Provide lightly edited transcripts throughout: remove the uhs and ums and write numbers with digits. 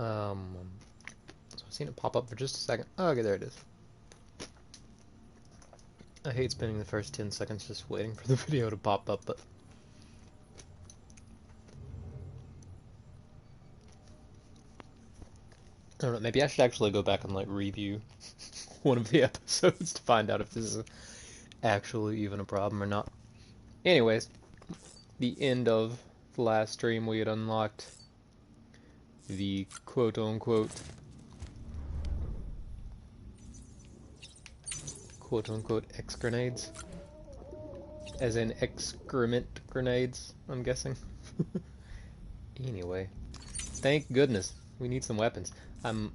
So I've seen it pop up for just a second. Oh, okay, there it is. I hate spending the first 10 seconds just waiting for the video to pop up, but... I don't know, maybe I should actually go back and, like, review one of the episodes to find out if this is actually even a problem or not. Anyways, the end of the last stream we had unlocked the quote-unquote X grenades. As in excrement grenades, I'm guessing. Anyway, thank goodness. We need some weapons. I'm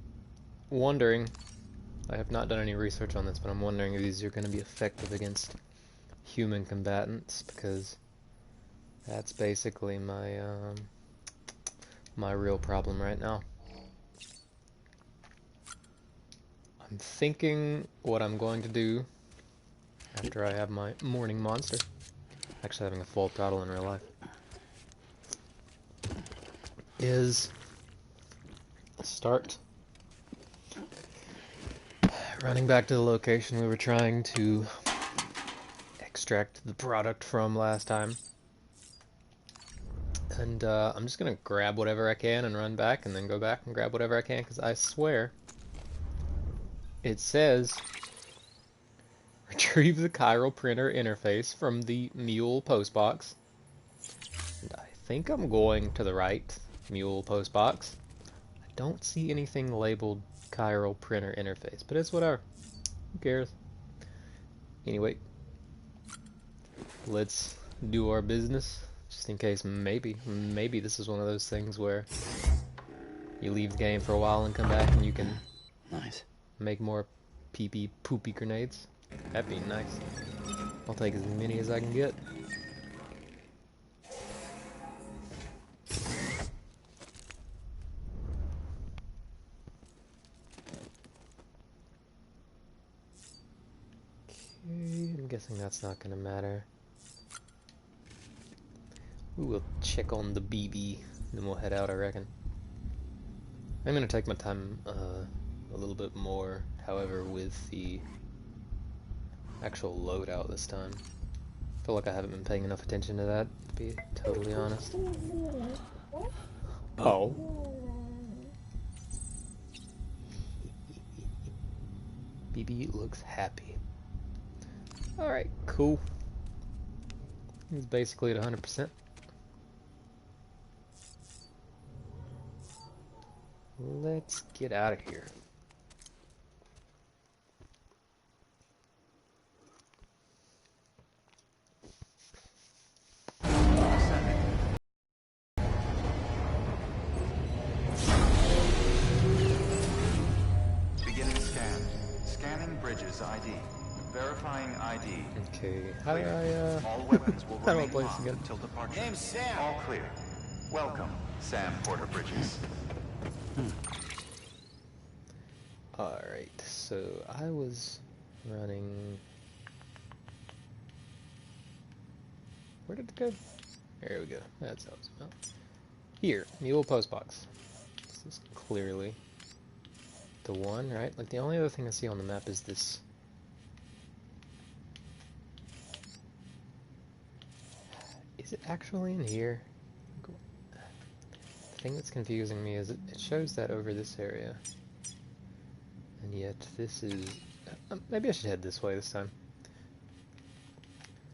wondering, I have not done any research on this, but I'm wondering if these are going to be effective against human combatants, because that's basically my my real problem right now. I'm thinking what I'm going to do after I have my morning monster. Actually having a full throttle in real life. Is start running back to the location we were trying to extract the product from last time. And I'm just gonna grab whatever I can and run back, and then go back and grab whatever I can, because I swear it says retrieve the chiral printer interface from the mule postbox. And I think I'm going to the right mule postbox. I don't see anything labeled chiral printer interface, but it's whatever. Who cares? Anyway, let's do our business. Just in case, maybe this is one of those things where you leave the game for a while and come back and you can make more pee-pee poopy grenades. That'd be nice. I'll take as many as I can get. Okay, I'm guessing that's not gonna matter. We'll check on the BB, then we'll head out, I reckon. I'm gonna take my time a little bit more, however, with the actual loadout this time. I feel like I haven't been paying enough attention to that, to be totally honest. Oh. BB looks happy. Alright, cool. He's basically at 100%. Let's get out of here. Beginning scan. Scanning bridges ID. Verifying ID. Okay, how do I, All weapons will how do I remain play this locked again? until departure. Name's Sam. All clear. Welcome, Sam Porter Bridges. Alright, so I was running... Where did it go? There we go, that's how it's about. Here, mule postbox. This is clearly the one, right? Like, the only other thing I see on the map is this... Is it actually in here? The thing that's confusing me is it shows that over this area. And yet this is... maybe I should head this way this time. I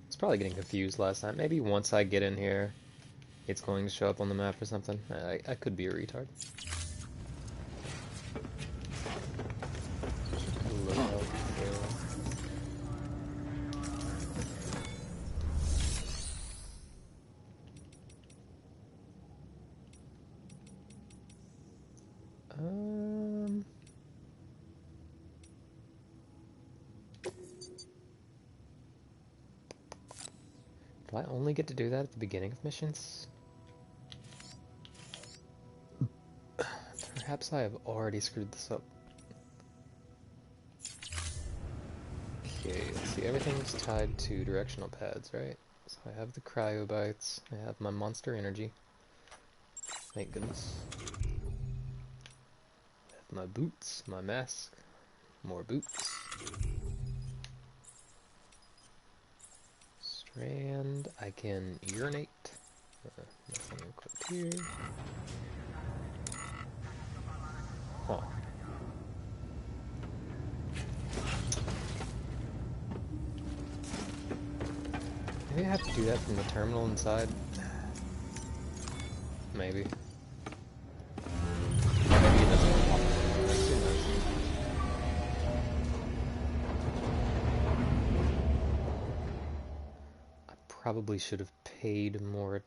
was probably getting confused last time. Maybe once I get in here, it's going to show up on the map or something. I could be a retard. Do I only get to do that at the beginning of missions? Perhaps I have already screwed this up. Okay, let's see, everything's tied to directional pads, right? So I have the cryobites, I have my monster energy. Thank goodness. my boots, my mask, more boots. Strand, I can urinate. Nothing equipped here. Huh. Maybe I have to do that from the terminal inside. Maybe. Or maybe it doesn't pop. Who knows? I probably should have paid more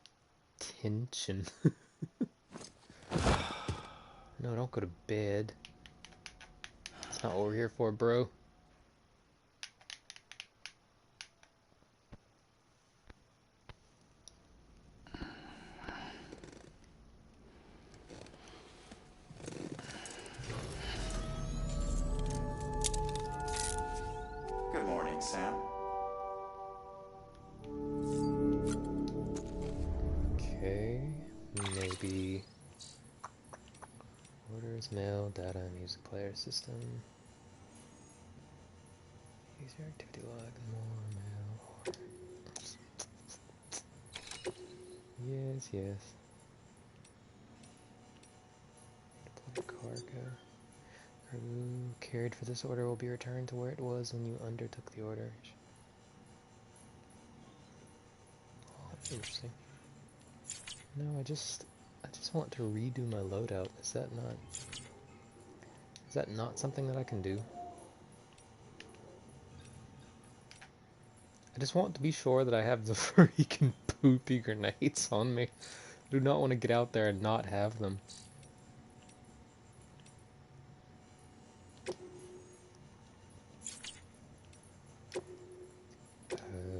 attention. No, don't go to bed. That's not what we're here for, bro. Good morning, Sam. Okay, maybe orders, mail, data, music player system. User activity log, more mail. Yes, yes. Deploy cargo. Cargo carried for this order will be returned to where it was when you undertook the order. Oh, interesting. No, I just want to redo my loadout. Is that not something that I can do? I just want to be sure that I have the freaking poopy grenades on me. I do not want to get out there and not have them.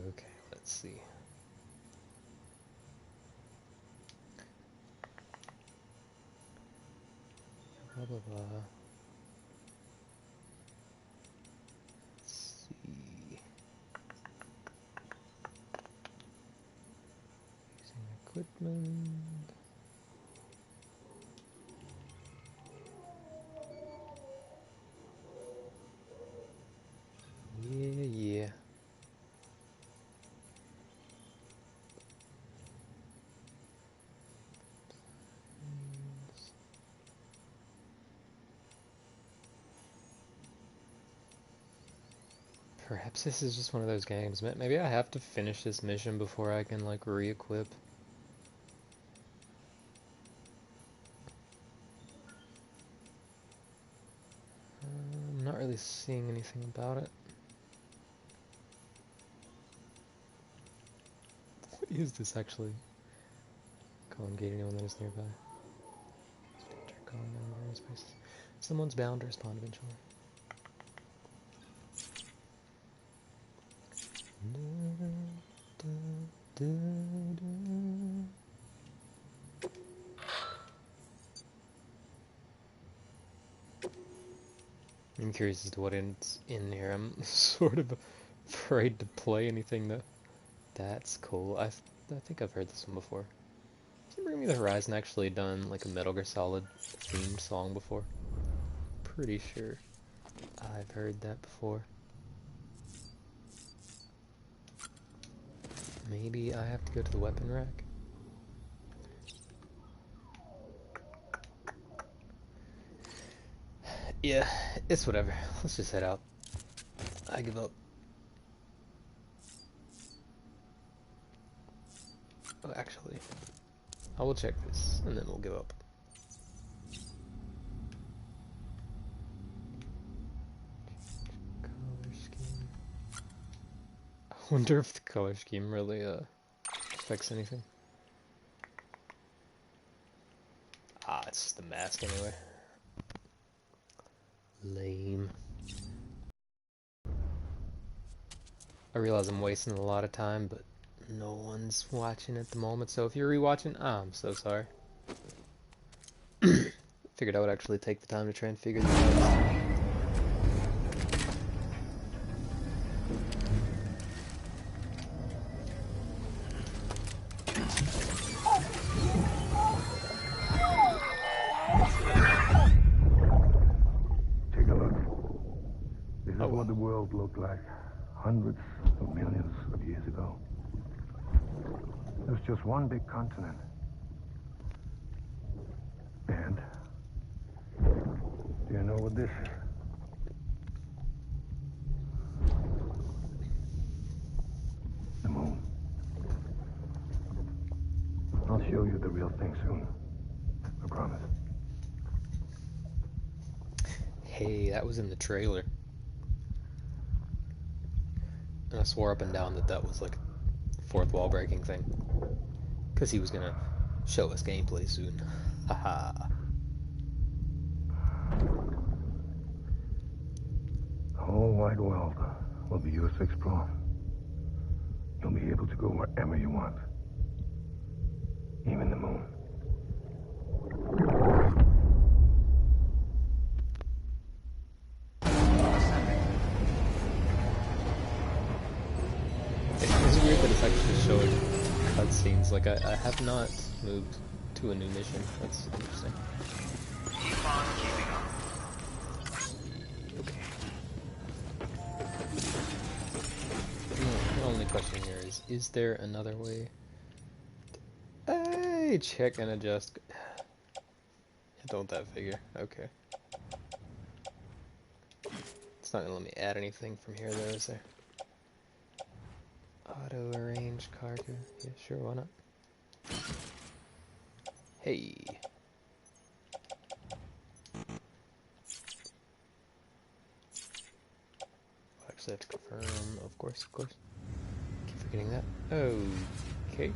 Okay, let's see. Blah blah blah. Let's see. Using equipment. Yeah. Perhaps this is just one of those games. Maybe I have to finish this mission before I can, like, re-equip. I'm not really seeing anything about it. What is this, actually? Call engage anyone that is nearby. Call in various places. Someone's bound to respond eventually. I'm curious as to what is in here. I'm sort of afraid to play anything that's cool. I think I've heard this one before. Hasn't Bring Me the Horizon actually done like a Metal Gear Solid themed song before? Pretty sure I've heard that before. Maybe I have to go to the weapon rack? Yeah, it's whatever. Let's just head out. I give up. Oh, actually, I will check this, and then we'll give up. Color scheme. I wonder if the color scheme really affects anything. Ah, it's just the mask anyway. Lame. I realize I'm wasting a lot of time, but no one's watching at the moment, so if you're rewatching, I'm so sorry. Figured I would actually take the time to try and figure this out. looked like hundreds of millions of years ago. It was just one big continent. And do you know what this is? The moon. I'll show you the real thing soon. I promise. Hey, that was in the trailer. And I swore up and down that that was like a fourth wall breaking thing. Because he was gonna show us gameplay soon. Haha. The whole wide world will be yours to explore. You'll be able to go wherever you want. Even the moon. It's weird that it's actually showing cutscenes. Like, I have not moved to a new mission. That's interesting. Keep on keeping up. Okay. The only question here is there another way? Hey, check and adjust. Don't that figure? Okay. It's not gonna let me add anything from here though, is there? Auto arrange cargo. Yeah, sure, why not? Hey. Actually have to confirm, of course. Keep forgetting that. Okay.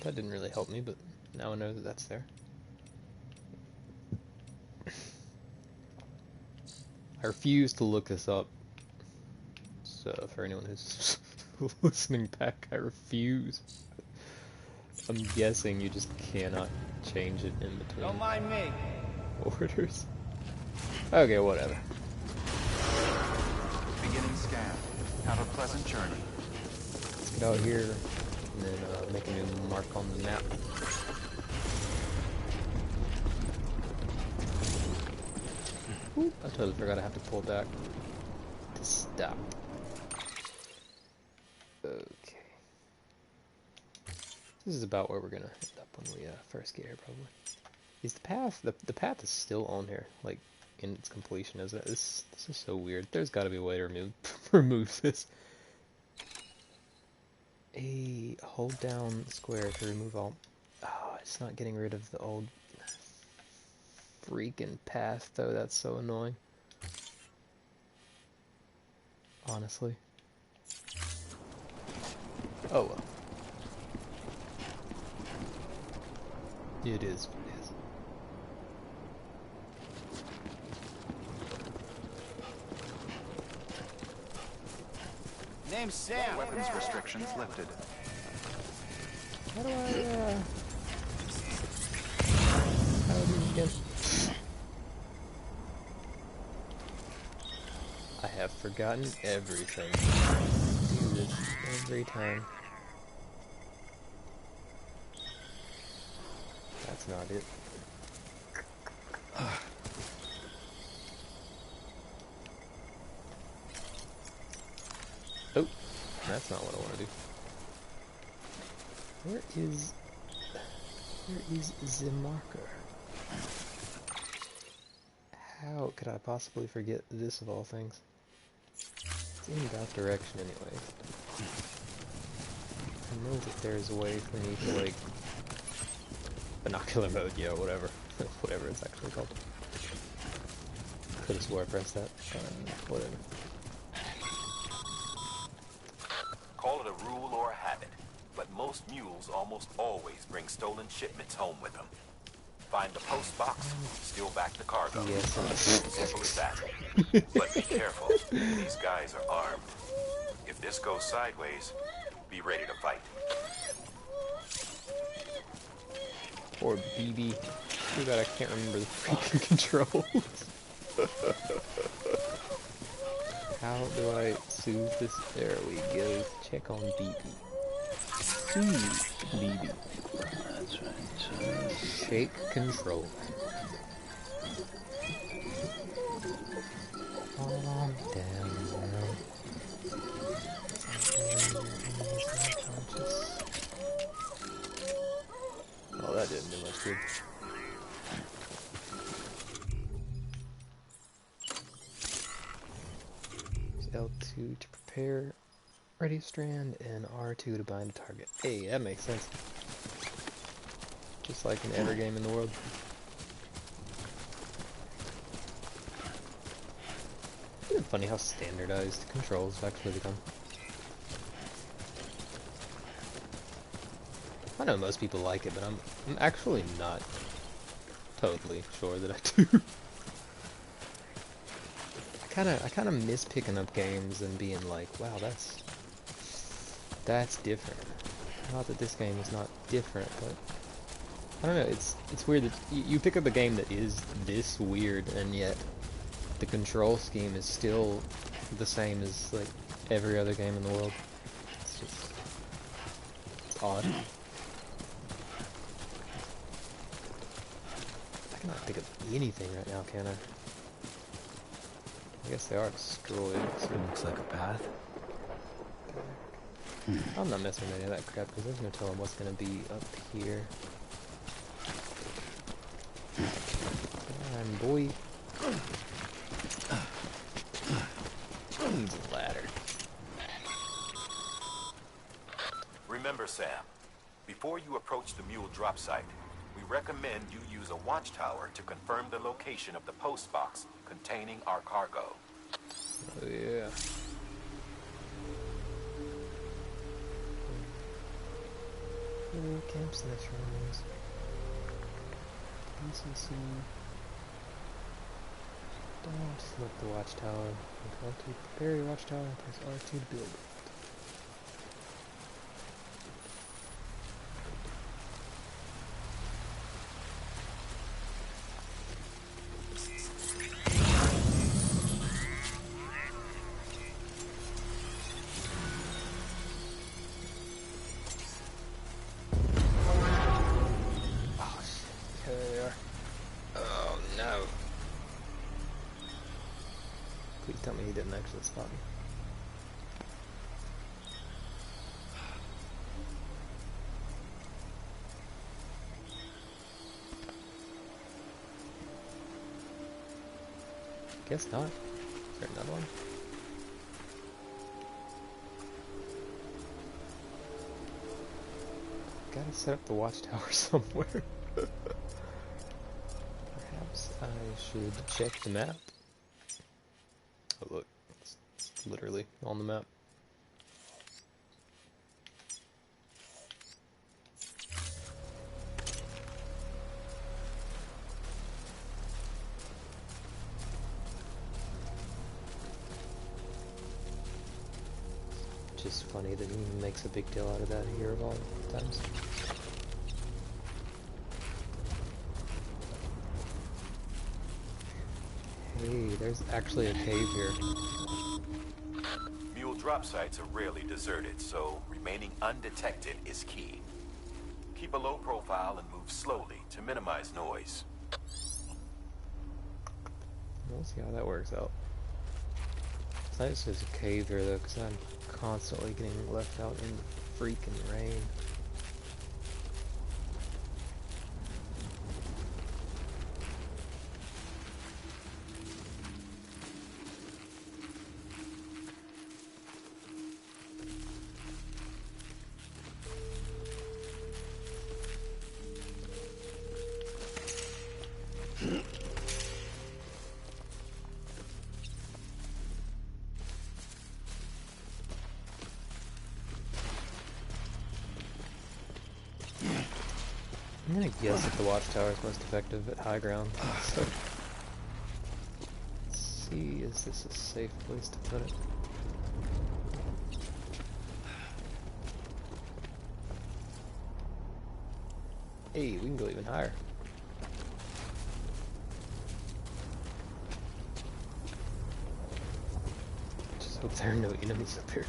That didn't really help me, but now I know that that's there. I refuse to look this up. So, for anyone who's listening back, I refuse. I'm guessing you just cannot change it in between. Don't mind me. Orders. Okay, whatever. Beginning scan. Have a pleasant journey. Let's get out here and then make a new mark on the map. Oop, I totally forgot I have to pull back to stop. Okay. This is about where we're gonna end up when we first get here, probably. Is the path, the path is still on here, like, in its completion, isn't it? This is so weird. There's gotta be a way to remove this. Hold down square to remove all... Oh, it's not getting rid of the old freaking path, though. That's so annoying. Honestly. Oh well. It is what it is. Name's Sam. Weapons restrictions lifted. How do I, how do you get... I have forgotten everything. I do this every time. That's not it. Oh, that's not what I want to do. Where is the marker? How could I possibly forget this of all things? It's in that direction anyway. I know that there's a way for me to, like, binocular mode, yeah, whatever. Whatever it's actually called. Could've swore I pressed that. Whatever. Call it a rule or a habit, but most mules almost always bring stolen shipments home with them. Find the post box, steal back the cargo. Yes. Simple as that. But be careful, these guys are armed. If this goes sideways, be ready to fight. Or BB. Too bad I can't remember the freaking controls. How do I soothe this? There we go. Check on BB. Soothe BB. That's right. Shake control. Calm down. good. Use L2 to prepare, ready to strand, and R2 to bind a target. Hey, that makes sense. Just like in every game in the world. Isn't it funny how standardized controls have actually become? I know most people like it, but I'm actually not totally sure that I do. I kinda miss picking up games and being like, wow, that's different. Not that this game is not different, but I don't know, it's weird that you pick up a game that is this weird, and yet the control scheme is still the same as like every other game in the world. It's odd. I cannot pick up anything right now, can I? I guess they are destroyed. So. It looks like a path. I'm not messing with any of that crap because there's no telling what's gonna be up here. Come on, boy. Needs a ladder. Remember, Sam, before you approach the mule drop site, we recommend you use a watchtower to confirm the location of the post box containing our cargo. Oh yeah. Camps and surroundings. PCC. Don't select the watchtower. L2 prepare your watchtower and press R2 to build it. Please tell me he didn't actually spot me. Guess not. Is there another one? Gotta set up the watchtower somewhere. Perhaps I should check the map. Oh look, it's literally on the map. Just funny that he makes a big deal out of that here of all times. Hey, there's actually a cave here. Mule drop sites are rarely deserted, so remaining undetected is key. Keep a low profile and move slowly to minimize noise. We'll see how that works out. It's nice there's a cave here though, because I'm constantly getting left out in the freaking rain. I'm gonna guess that the watchtower is most effective at high ground. So, let's see, is this a safe place to put it? Hey, we can go even higher. Just hope there are no enemies up here.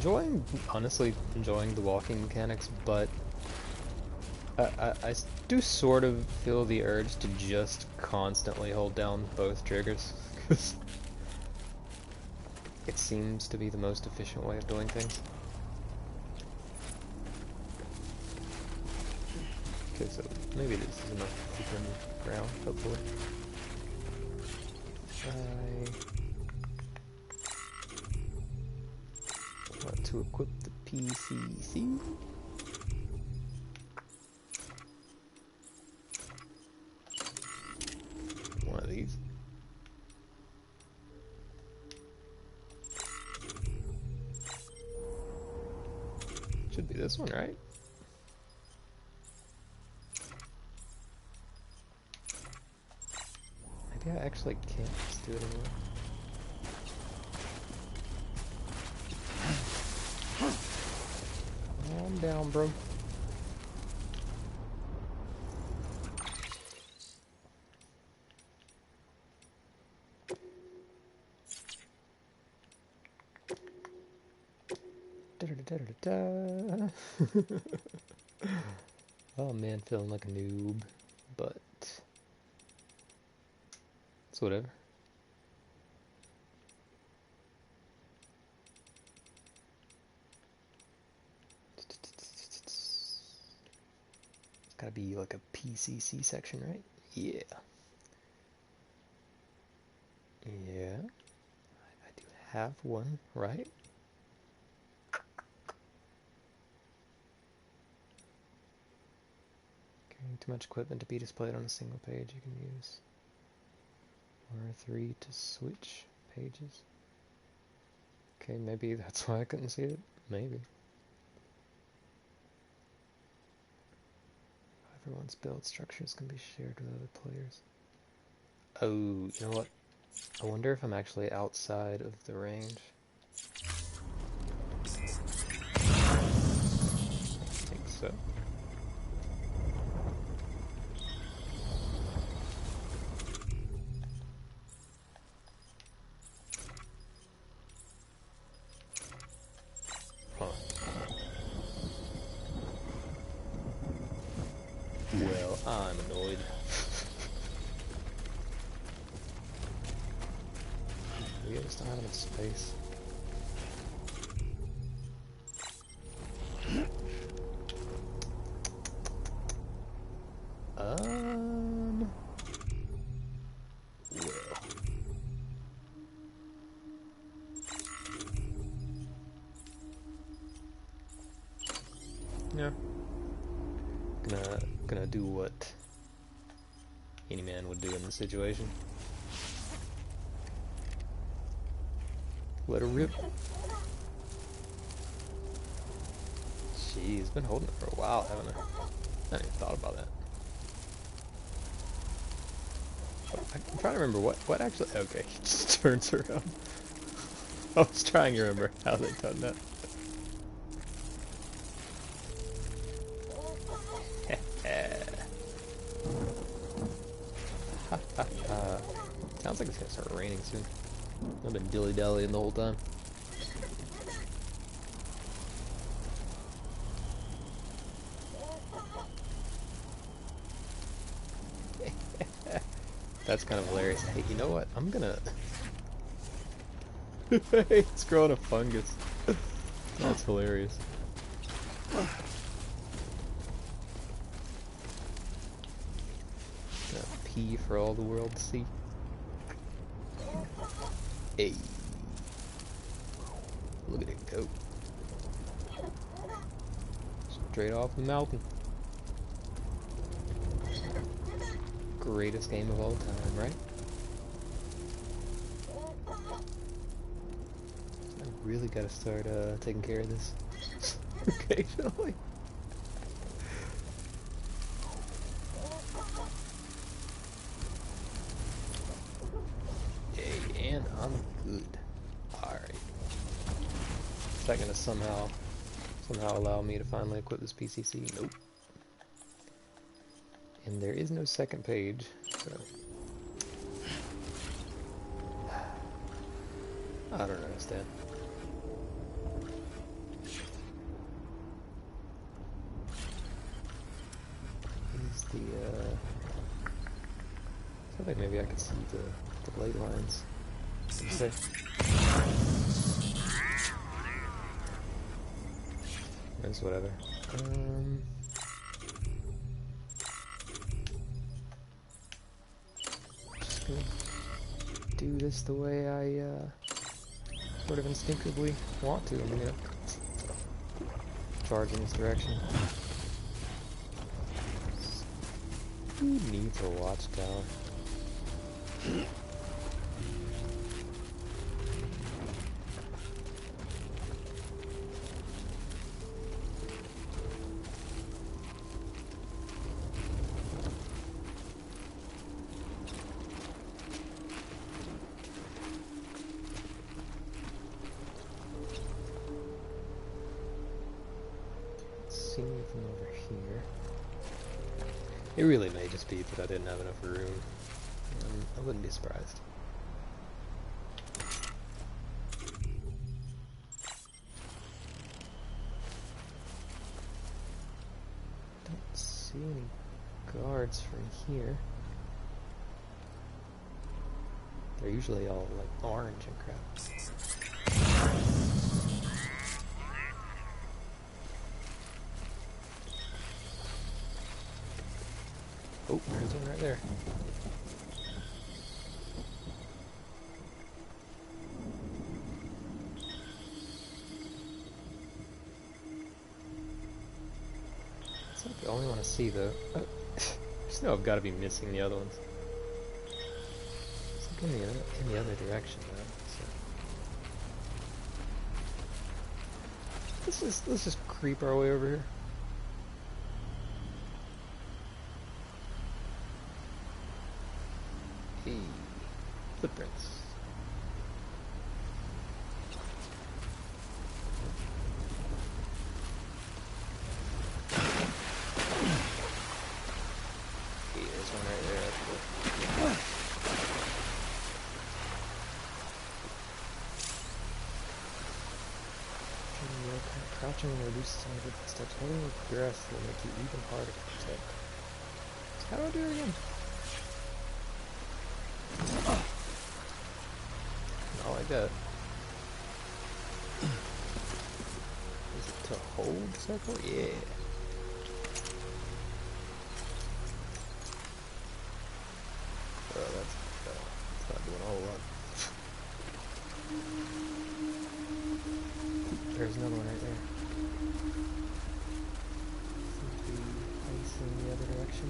I'm honestly enjoying the walking mechanics, but I do sort of feel the urge to just constantly hold down both triggers, because it seems to be the most efficient way of doing things. Okay, so maybe this is enough open ground, hopefully. I want to equip the PCC. One of these. Should be this one, right? Maybe I actually can't just do it anymore. Calm down, bro. Da-da-da-da-da-da. Oh man, feeling like a noob, but it's whatever. It's gotta be like a PCC section, right? Yeah. Yeah. I do have one, right? Carrying too much equipment to be displayed on a single page, you can use R3 to switch pages. Okay, maybe that's why I couldn't see it. Maybe. Everyone's build structures can be shared with other players. Oh, you know what? I wonder if I'm actually outside of the range. I think so. Huh. Well, I'm annoyed. We just don't have enough space. Well. Yeah. Gonna do what any man would do in this situation. Let her rip. Jeez, been holding it for a while, haven't I? I hadn't even thought about that. I'm trying to remember what actually. Okay, he just turns around. I was trying to remember how they done that. Sounds like it's gonna start raining soon. I've been dilly-dallying the whole time. That's kind of hilarious. Hey, you know what? I'm gonna... It's growing a fungus. That's hilarious. Gonna pee for all the world to see. Hey. Look at it go. Straight off the mountain. Greatest game of all time, right? I really gotta start taking care of this occasionally. Hey, and I'm good. Alright. Is that gonna somehow allow me to finally equip this PCC? Nope. And there is no second page, so... I don't understand. feel like maybe I could see the light lines. What do you say? It's whatever. Just gonna do this the way I sort of instinctively want to. I'm gonna charge in this direction. Who needs a watchtower? See anything over here? It really may just be that I didn't have enough room. I wouldn't be surprised. Don't see any guards from here. They're usually all like orange and crap. Oh, there's one right there. It's not the only one I see, though. I just know I've got to be missing the other ones. It's like in the other direction, though. So. Let's just creep our way over here. Hey, footprints. Hey, there's one right there. Crouching and reduces some of the footsteps. Holding your breath will make you even harder to protect. So how do I do it again? Not like that. Is it to hold circle? Yeah. Oh, that's not doing a whole lot. There's another one right there. Seems to be facing the other direction.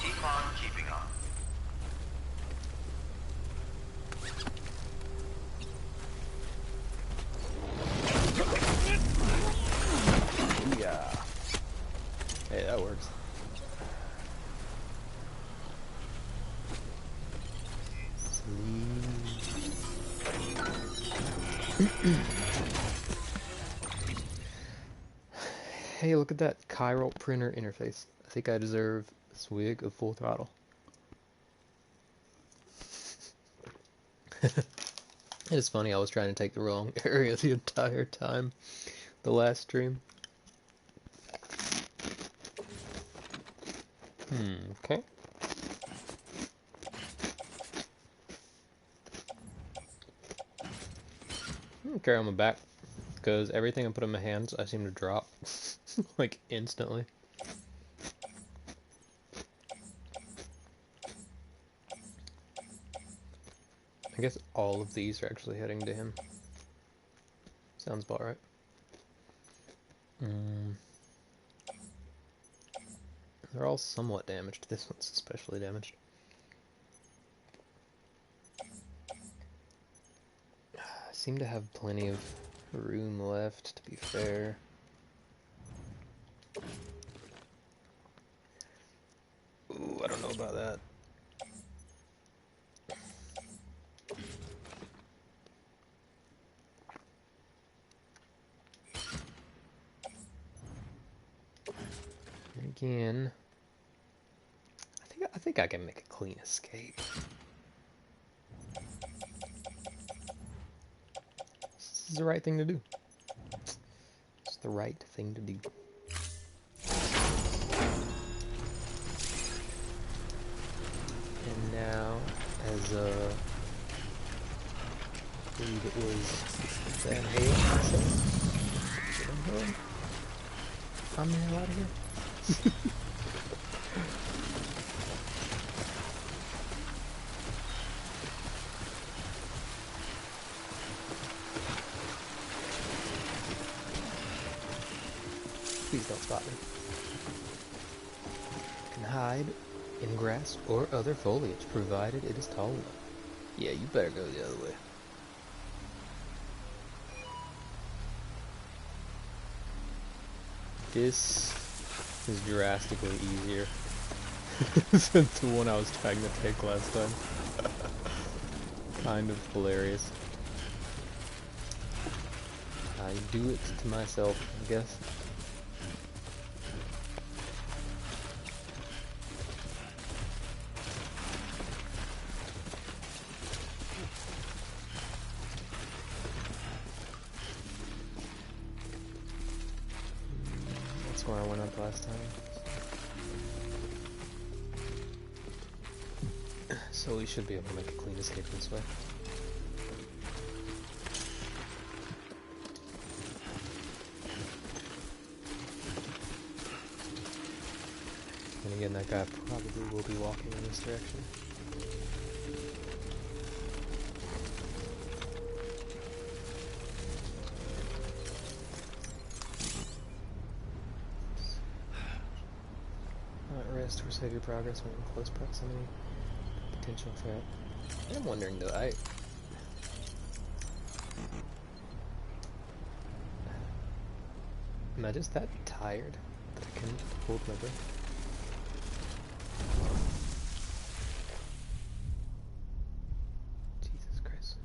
Keep on keeping on. Yeah. Hey, that works. Hey, look at that chiral printer interface. I think I deserve a swig of full throttle. It is funny, I was trying to take the wrong area the entire time. The last stream. Okay. Carry on my back, because everything I put in my hands, I seem to drop, like, instantly. I guess all of these are actually heading to him. Sounds about right. They're all somewhat damaged. This one's especially damaged. I seem to have plenty of room left, to be fair. Ooh, I don't know about that. And again, I think I can make a clean escape. This is the right thing to do. It's the right thing to do. now, as I believe it was Van Halen saying, Van Halen? I'm the hell out of here. Please don't spot me. You can hide in grass or other foliage, provided it is tall enough. Yeah, you better go the other way. This is drastically easier than the one I was trying to take last time. Kind of hilarious. I do it to myself, I guess. That's where I went up last time. So we should be able to make a clean escape this way. And again, that guy probably will be walking in this direction. Not rest or save your progress when in close proximity. Potential threat. I'm wondering though, am I just that tired that I can't hold my breath? Jesus Christ.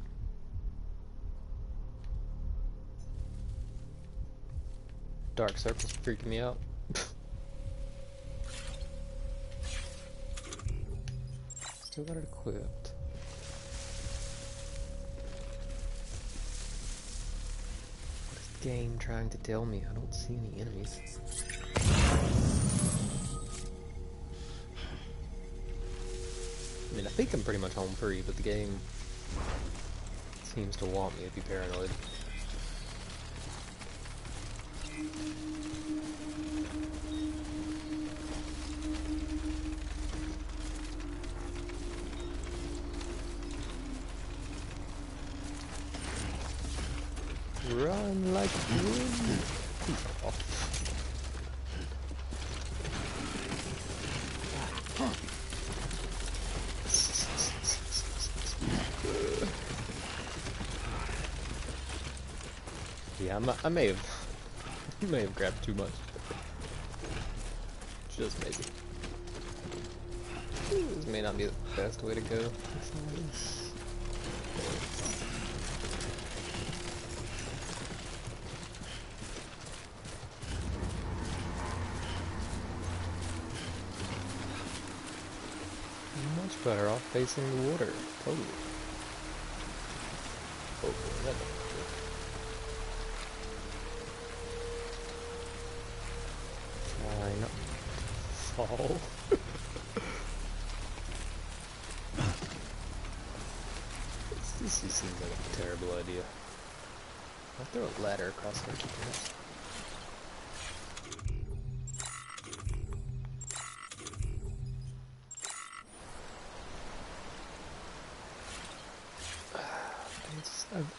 Dark circles freaking me out. Still got it equipped. What is the game trying to tell me? I don't see any enemies. I mean, I think I'm pretty much home free, but the game seems to want me to be paranoid. Run like the wind. Oh. Yeah, I may have grabbed too much. Just maybe. This may not be the best way to go. Much better off facing the water. Totally. Oh, that try not to fall. This just seems like a terrible idea. I'll throw a ladder across there, perhaps.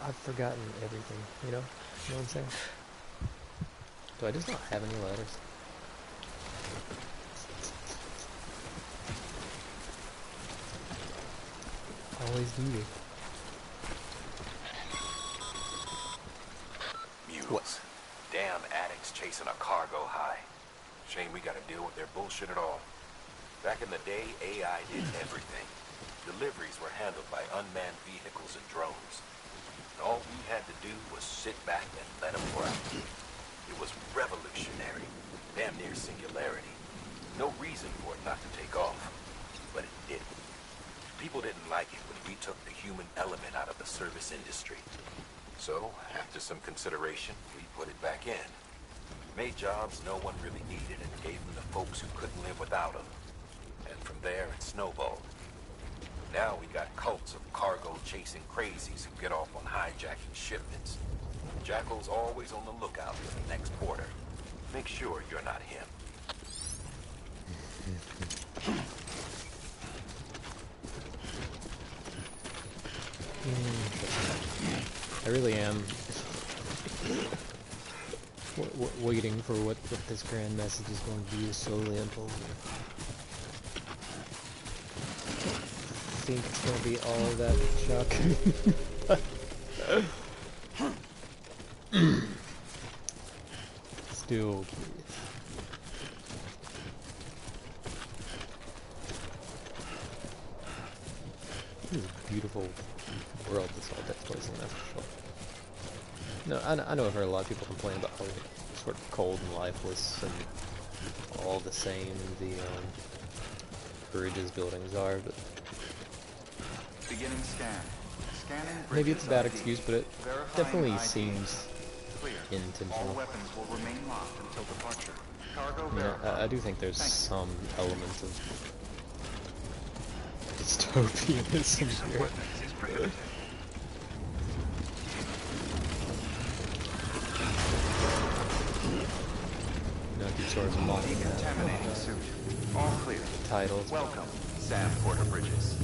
I've forgotten everything, you know? You know what I'm saying? Do I just not have any ladders? Always do this. Mules. What? Damn addicts chasing a cargo high. Shame we gotta deal with their bullshit at all. Back in the day, AI did everything. Deliveries were handled by unmanned vehicles and drones. And all we had to do was sit back and let them work. It was revolutionary, damn near singularity. No reason for it not to take off, but it didn't. People didn't like it when we took the human element out of the service industry. So, after some consideration, we put it back in. Made jobs no one really needed and gave them to folks who couldn't live without them. And from there, it snowballed. Now we got cults of cargo-chasing crazies who get off on hijacking shipments. Jackal's always on the lookout for the next porter. Make sure you're not him. I really am waiting for what this grand message is going to be slowly unfolding. I think it's going to be all that shocking. Still curious. This is a beautiful world this all takes place in, that's for sure. No, I know I've heard a lot of people complain about how sort of cold and lifeless and all the same the bridges buildings are, but Beginning scan. Scanning maybe it's a bad bridges ID. excuse, but it Verifying definitely ID. seems Clear. intentional. All weapons will remain locked until departure. Cargo I mean, verified. I do think there's Thank you. some element of dystopianism here. You know, I keep sort of mocking Decontaminating suit. All clear. the titles. Welcome, Sam Porter Bridges.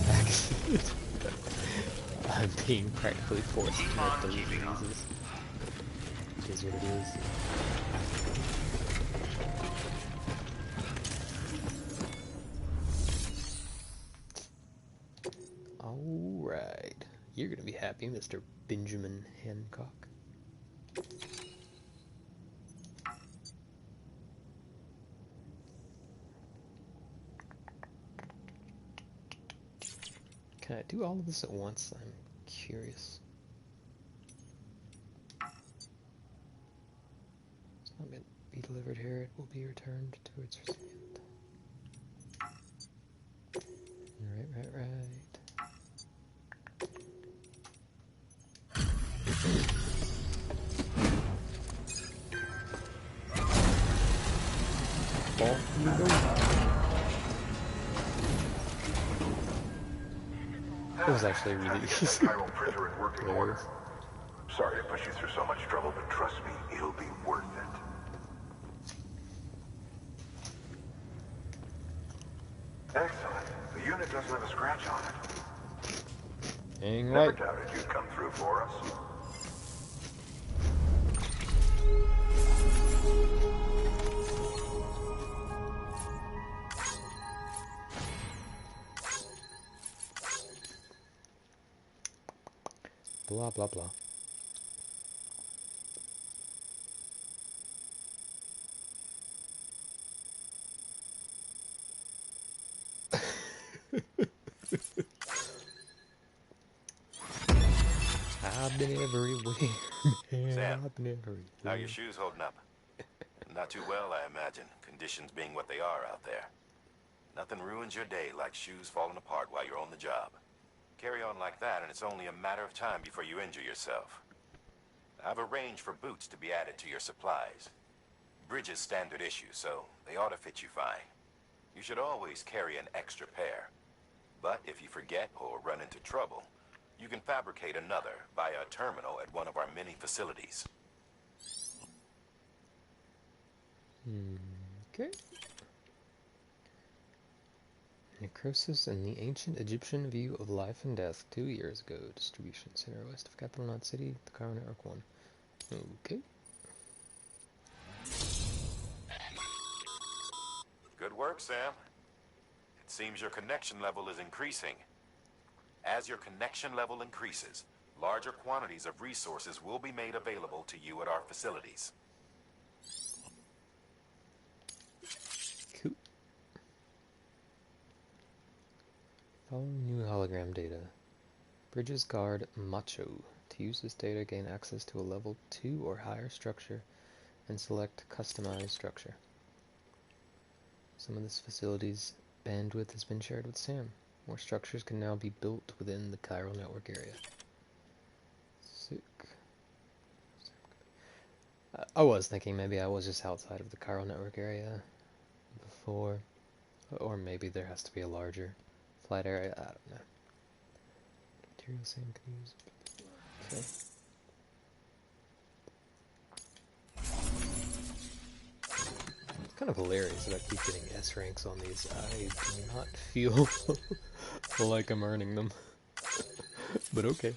Accident. I'm being practically forced to make those diseases. It is what it is. Alright. You're gonna be happy, Mr. Benjamin Hancock. Can I do all of this at once? I'm curious. It's not meant to be delivered here. It will be returned to its recipient. Right. Off you go. It was actually really easy. Chiral printer in working order. Hilarious. Sorry to push you through so much trouble, but trust me, it'll be worth it. Excellent. The unit doesn't have a scratch on it. Dang Never right. doubted you'd come through for us. Blah blah blah. I've been everywhere. Man, Sam, I've been everywhere. How are your shoes holding up? Not too well, I imagine, conditions being what they are out there. Nothing ruins your day like shoes falling apart while you're on the job. Carry on like that, and it's only a matter of time before you injure yourself. I've arranged for boots to be added to your supplies. Bridges standard issue, so they ought to fit you fine. You should always carry an extra pair. But if you forget or run into trouble, you can fabricate another via a terminal at one of our many facilities. Okay. Necrosis in the ancient Egyptian view of life and death 2 years ago. Distribution center west of Capital Knot City, the Chiral Network 1. Okay. Good work, Sam. It seems your connection level is increasing. As your connection level increases, larger quantities of resources will be made available to you at our facilities. Cool. Following new hologram data. Bridges guard Macho. To use this data, gain access to a level 2 or higher structure and select Customize Structure. Some of this facility's bandwidth has been shared with Sam. More structures can now be built within the Chiral Network area. Sick. I was thinking maybe I was just outside of the Chiral Network area before. Or maybe there has to be a larger flight area. I don't know. Material Sam can use. Okay. It's kind of hilarious that I keep getting S ranks on these. I do not feel like I'm earning them. But okay.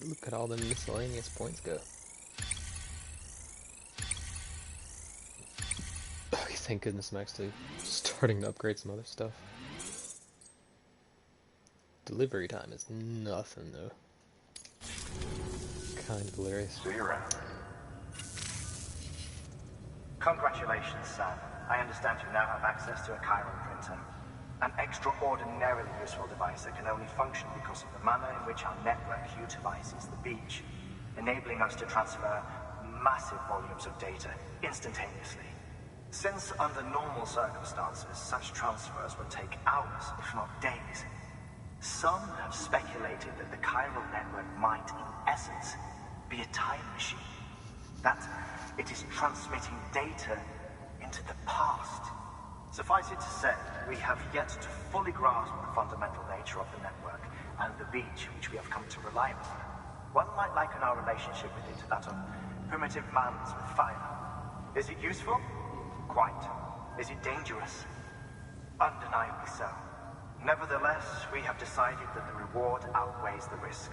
Look at all the miscellaneous points go. Okay, thank goodness I'm actually starting to upgrade some other stuff. Delivery time is nothing though. Kind of hilarious. See you around. Congratulations, Sam. I understand you now have access to a chiral printer. An extraordinarily useful device that can only function because of the manner in which our network utilizes the beach, enabling us to transfer massive volumes of data instantaneously. Since under normal circumstances, such transfers would take hours, if not days, some have speculated that the chiral network might, in essence, be a time machine. That it is transmitting data into the past. Suffice it to say, we have yet to fully grasp the fundamental nature of the network and the beach which we have come to rely on. One might liken our relationship with it to that of primitive mans with fire. Is it useful? Quite. Is it dangerous? Undeniably so. Nevertheless, we have decided that the reward outweighs the risk.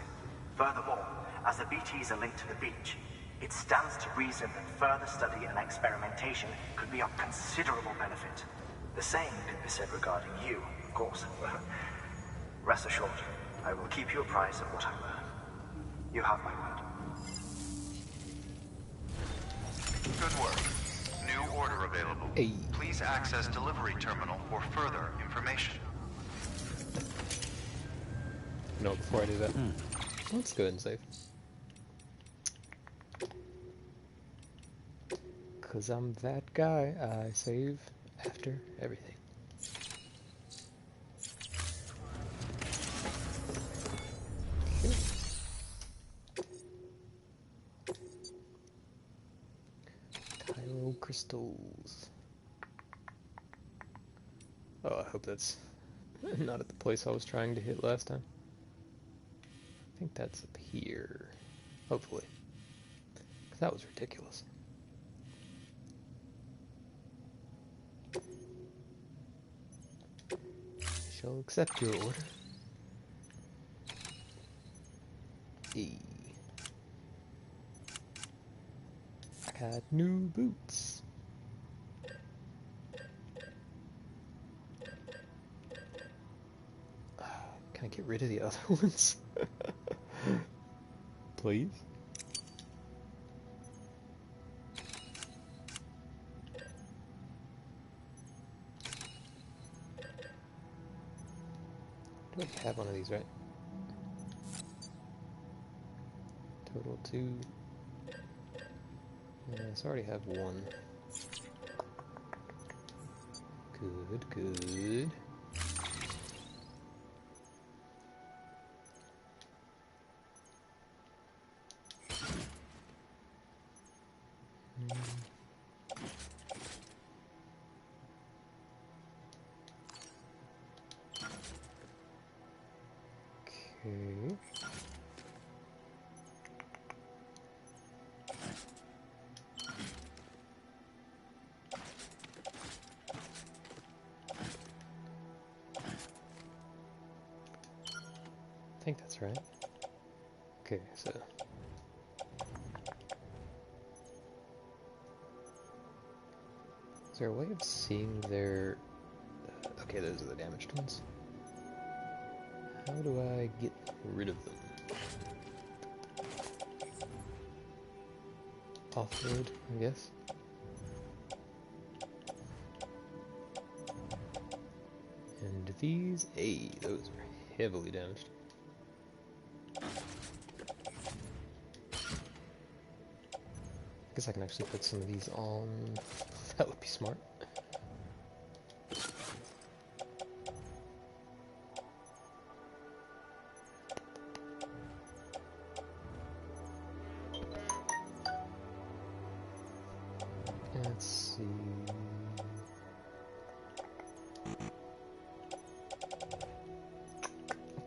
Furthermore, as the BTs are linked to the beach, it stands to reason that further study and experimentation could be of considerable benefit. The same can be said regarding you, of course. Rest assured, I will keep you apprised of what I learn. You have my word. Good work. New order available. Hey. Please access delivery terminal for further information. No, before I do that, let's go ahead and save. Cause I'm that guy. I save after everything. Okay. Chiral crystals. Oh, I hope that's not at the place I was trying to hit last time. I think that's up here. Hopefully. 'Cause that was ridiculous. Shall accept your order. E. I got new boots. Can I get rid of the other ones? Please? I don't have one of these, right? Total 2. Yes, I already have one. Good, good. Okay. I think that's right. Okay, so is there a way of seeing their... Okay, those are the damaged ones. How do I get rid of them? Offload, I guess. And these, hey, those are heavily damaged. guess I can actually put some of these on. That would be smart. Let's see.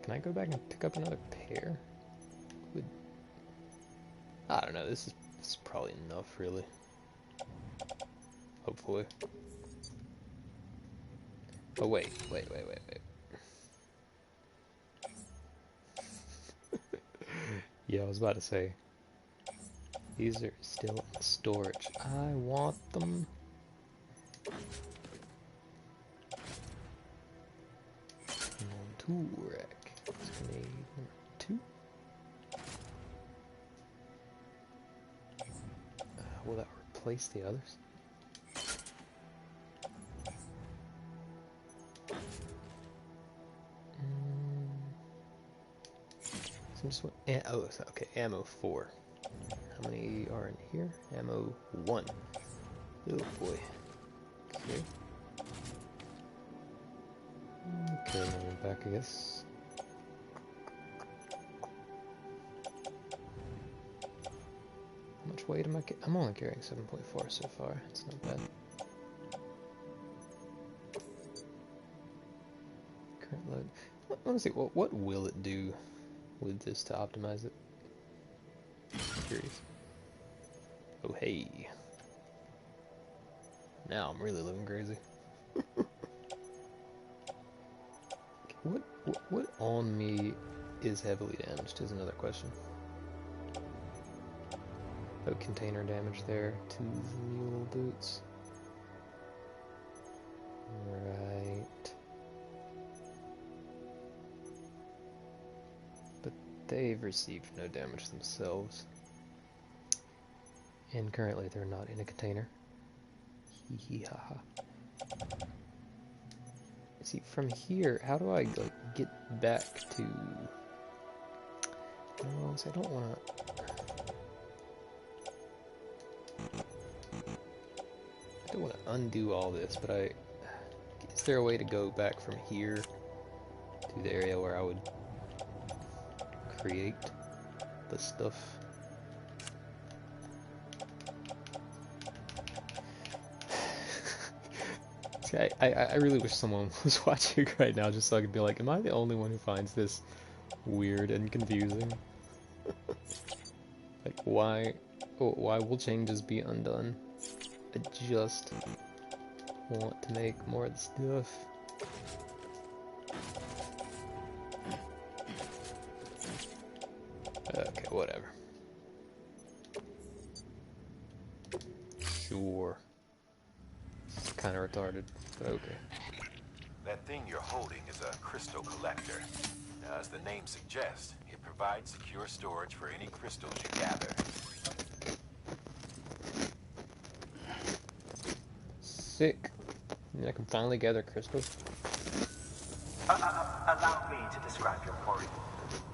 Can I go back and pick up another pair? I don't know, this is probably enough, really. Hopefully. Oh, wait. Yeah, I was about to say. These are still in storage. I want them. Tool rack. Grenade number 2. Will that replace the others? So I'm just okay, ammo 4. How many are in here? Ammo 1. Oh boy. Okay. Okay, now we're back, I guess. How much weight am I I'm only carrying 7.4 so far. It's not bad. Current load. I want to see, what will it do with this to optimize it? Curious. Oh hey. Now I'm really living crazy. What on me is heavily damaged is another question. Oh, container damage there. 2 mule boots. Right. But they've received no damage themselves. And currently they're not in a container. Hee hee ha ha. See, from here, how do I like get back to... No, I don't want to... I don't want to undo all this, but is there a way to go back from here to the area where I would create the stuff? See, I really wish someone was watching right now just so I could be like, am I the only one who finds this weird and confusing? Like, why will changes be undone? I just want to make more of the stuff. Okay, whatever. Sure. It's kind of retarded, but okay. That thing you're holding is a crystal collector. Now, as the name suggests, it provides secure storage for any crystals you gather. Sick. I can finally gather crystals. Allow me to describe your quarry.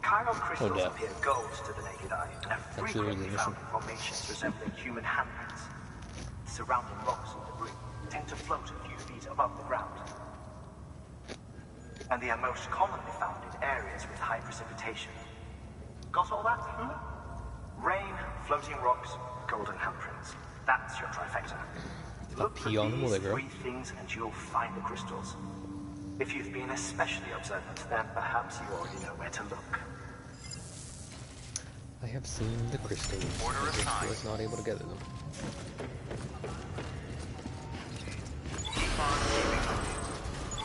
Chiral crystals appear gold to the naked eye and are frequently found in formations resembling human handprints. Surrounding rocks and debris tend to float a few feet above the ground. And they are most commonly found in areas with high precipitation. Got all that? Rain, floating rocks, golden handprints. That's your trifecta. Look for these 3 things and you'll find the crystals. If you've been especially observant, then perhaps you already know where to look. I have seen the crystals. I was not able to gather them.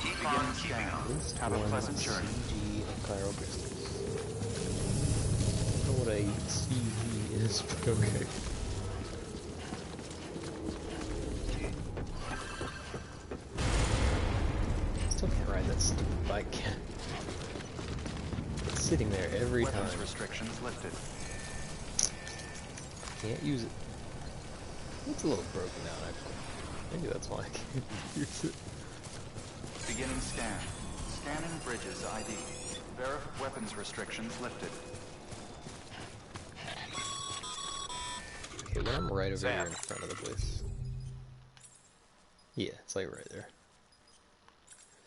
Keep on keeping on. Have a pleasant journey. CG of chiral crystals. I don't know what a CG is, but okay. Still can't ride that stupid bike. It's sitting there every time. Restrictions lifted. Can't use it. It's a little broken down, actually. Maybe that's why I can't use it. Beginning scan. Scanning bridges ID. Weapons restrictions lifted. Okay, when I'm right over Sam. here in front of the place. Yeah, it's like right there.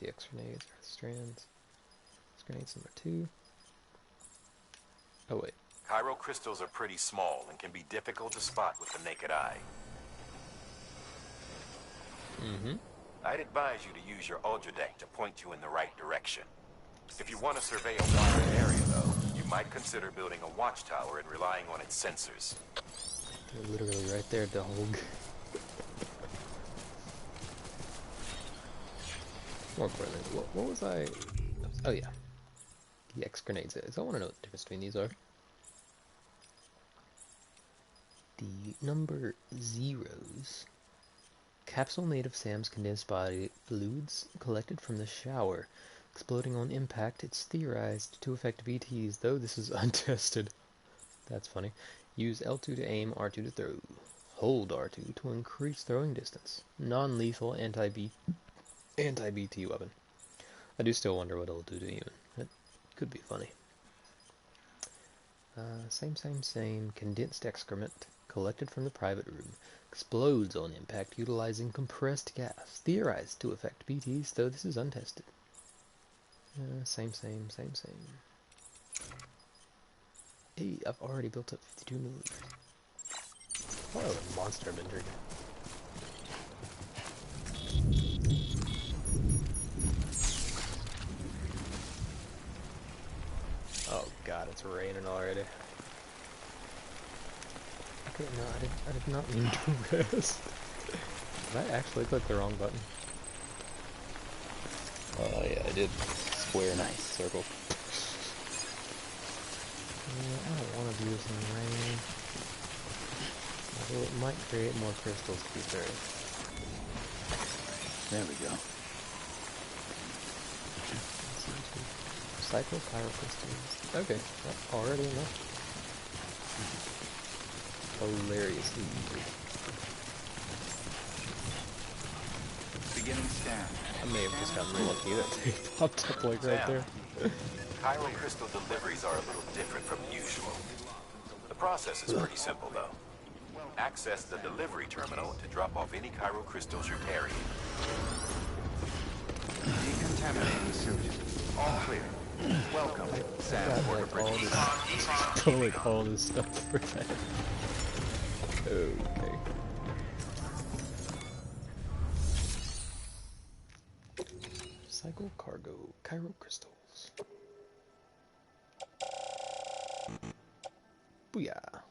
The X grenades, strands. X grenades number 2. Oh wait. Chiral crystals are pretty small and can be difficult to spot with the naked eye. Mm-hmm. I'd advise you to use your Ultradeck to point you in the right direction. If you want to survey a wider area, though, you might consider building a watchtower and relying on its sensors. They're literally right there, dog. More importantly, what was I... Oh yeah. The X grenades. I want to know what the difference between these are. The number 0s. Capsule made of Sam's condensed body fluids collected from the shower. Exploding on impact, it's theorized to affect BTs, though this is untested. That's funny. Use L2 to aim, R2 to throw. Hold R2 to increase throwing distance. Non-lethal anti-BT weapon. I do still wonder what it'll do to even. It could be funny. Same. Condensed excrement collected from the private room. Explodes on impact utilizing compressed gas. Theorized to affect BTs, though this is untested. Same. Hey, I've already built up 52 milliliters. What a monster I've been drinking. Oh god, it's raining already. Okay, no, I did not mean to rest. Did I actually click the wrong button? Oh yeah, I did. Square, nice. Circle. I don't want to do this in the rain. Although it might create more crystals to be fair. There we go. Cycle crystals. Okay, that's already enough. Hilariously easy. Beginning scan. I may have just gotten lucky that they popped up like right there. Chiral crystal deliveries are a little different from usual. The process is pretty simple, though. Access the delivery terminal to drop off any chiral crystals you're carrying. Decontaminating suit. All clear. Welcome, Sam Porter Bridges. Totally all this stuff for that. Okay. Cycle cargo, chiral crystals. Booyah.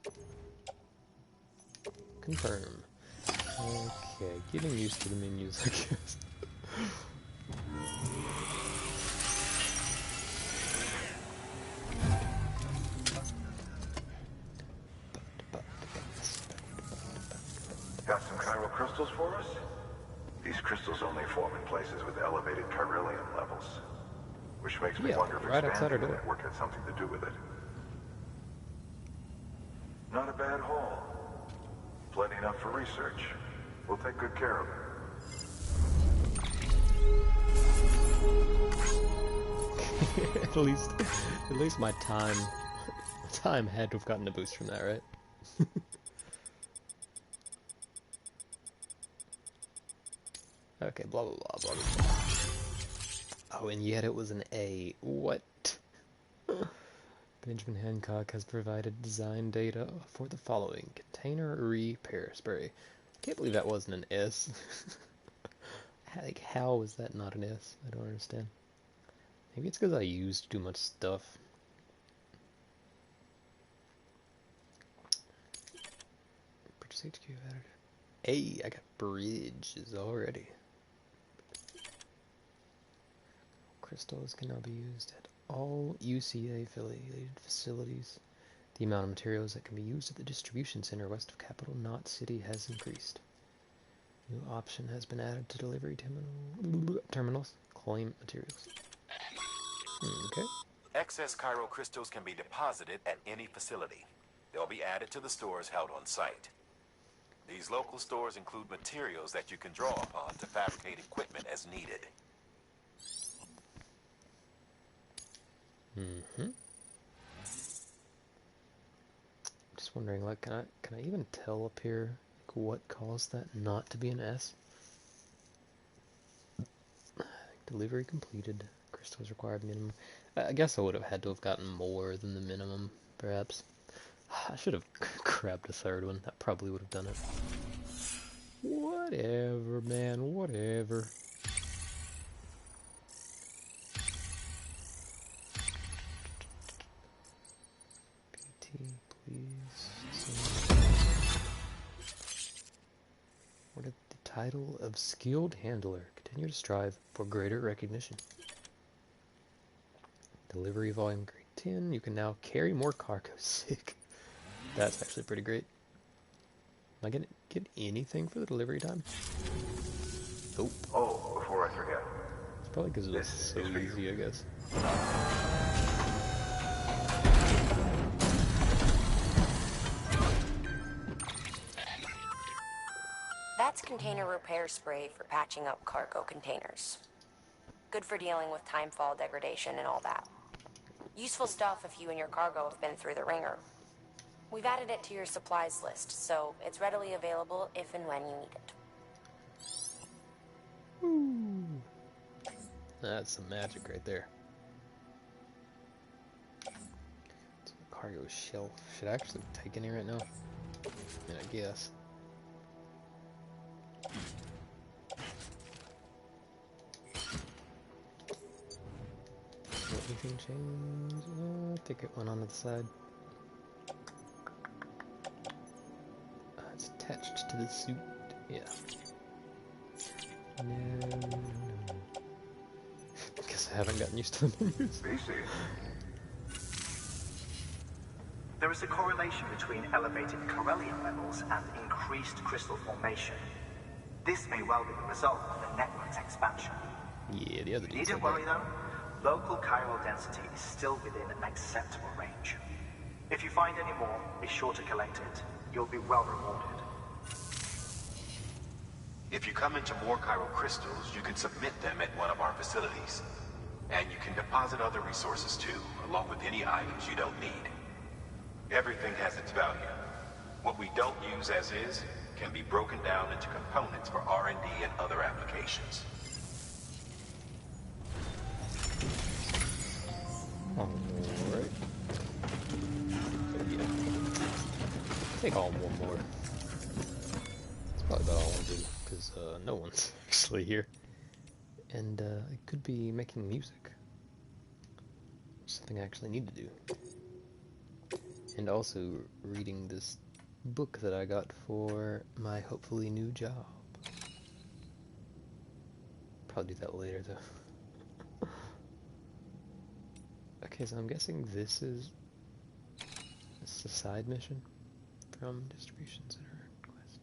Confirm. Okay, getting used to the menus, I guess. Got some chiral crystals for us? These crystals only form in places with elevated chiralium levels. Which makes me wonder if right outside our expanding the door. network had something to do with it. Not a bad haul. Plenty enough for research. We'll take good care of it. At least my time had to have gotten a boost from that, right? Okay, blah blah blah blah blah. Oh, and yet it was an A. What? Benjamin Hancock has provided design data for the following: container repair spray. Can't believe that wasn't an S. Like, how was that not an S? I don't understand. Maybe it's because I used too much stuff. Purchase HQ added. Hey, I got bridges already. Crystals can now be used at all UCA affiliated facilities. The amount of materials that can be used at the distribution center west of Capital Knot City has increased. New option has been added to delivery terminals. Claim materials. Okay. Excess chiral crystals can be deposited at any facility. They'll be added to the stores held on site. These local stores include materials that you can draw upon to fabricate equipment as needed. Just Just wondering, like, can I even tell up here like, what caused that not to be an S? Delivery completed. Crystals required minimum. I guess I would have had to have gotten more than the minimum, perhaps. I should have grabbed a third one. That probably would have done it. Whatever, man. Whatever. PT, please. What is the title of skilled handler? Continue to strive for greater recognition. Delivery volume grade 10. You can now carry more cargo. Sick. That's actually pretty great. Am I gonna get anything for the delivery time? Nope. Oh, before I forget. It's probably because it was This so is for you. easy, I guess. That's container repair spray for patching up cargo containers. Good for dealing with timefall degradation and all that. Useful stuff if you and your cargo have been through the ringer. We've added it to your supplies list, so it's readily available if and when you need it. Ooh. That's some magic right there. It's a cargo shelf. Should I actually take any right now? I mean, I guess. Will anything change? Ticket went onto the side. It's attached to the suit. Yeah. No. Guess I haven't gotten used to the menus. BC. There is a correlation between elevated Corellium levels and increased crystal formation. This may well be the result of the network's expansion. Yeah, the other dude said Needn't worry though. Local chiral density is still within an acceptable range. If you find any more, be sure to collect it. You'll be well rewarded. If you come into more chiral crystals, you can submit them at one of our facilities. And you can deposit other resources too, along with any items you don't need. Everything has its value. What we don't use as is can be broken down into components for R&D and other applications. Alright. Yeah. Take all one more. That's probably about all I want to do, because no one's actually here. And I could be making music. Something I actually need to do. And also reading this book that I got for my hopefully new job. Probably do that later though. Okay, so I'm guessing this is a side mission from Distribution Center Quest.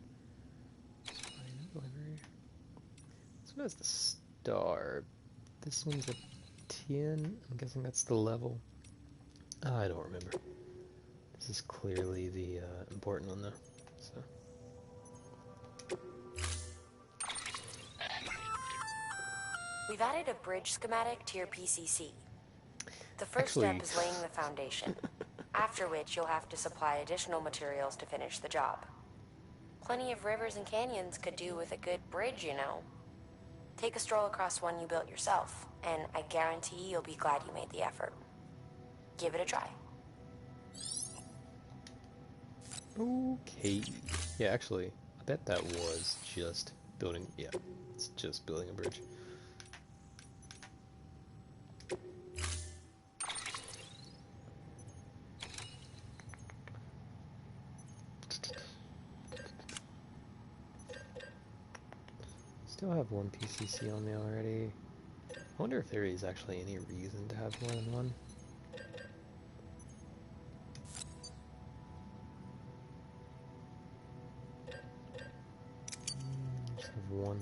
Delivery. This one has the star. This one's a 10. I'm guessing that's the level. I don't remember. This is clearly the important one though. So. We've added a bridge schematic to your PCC. The first step is laying the foundation, after which you'll have to supply additional materials to finish the job. Plenty of rivers and canyons could do with a good bridge, you know. Take a stroll across one you built yourself, and I guarantee you'll be glad you made the effort. Give it a try. Okay. Yeah, actually, I bet that was just building. Yeah, it's just building a bridge. Still have one PCC on me already. I wonder if there is actually any reason to have more than one. Just have one.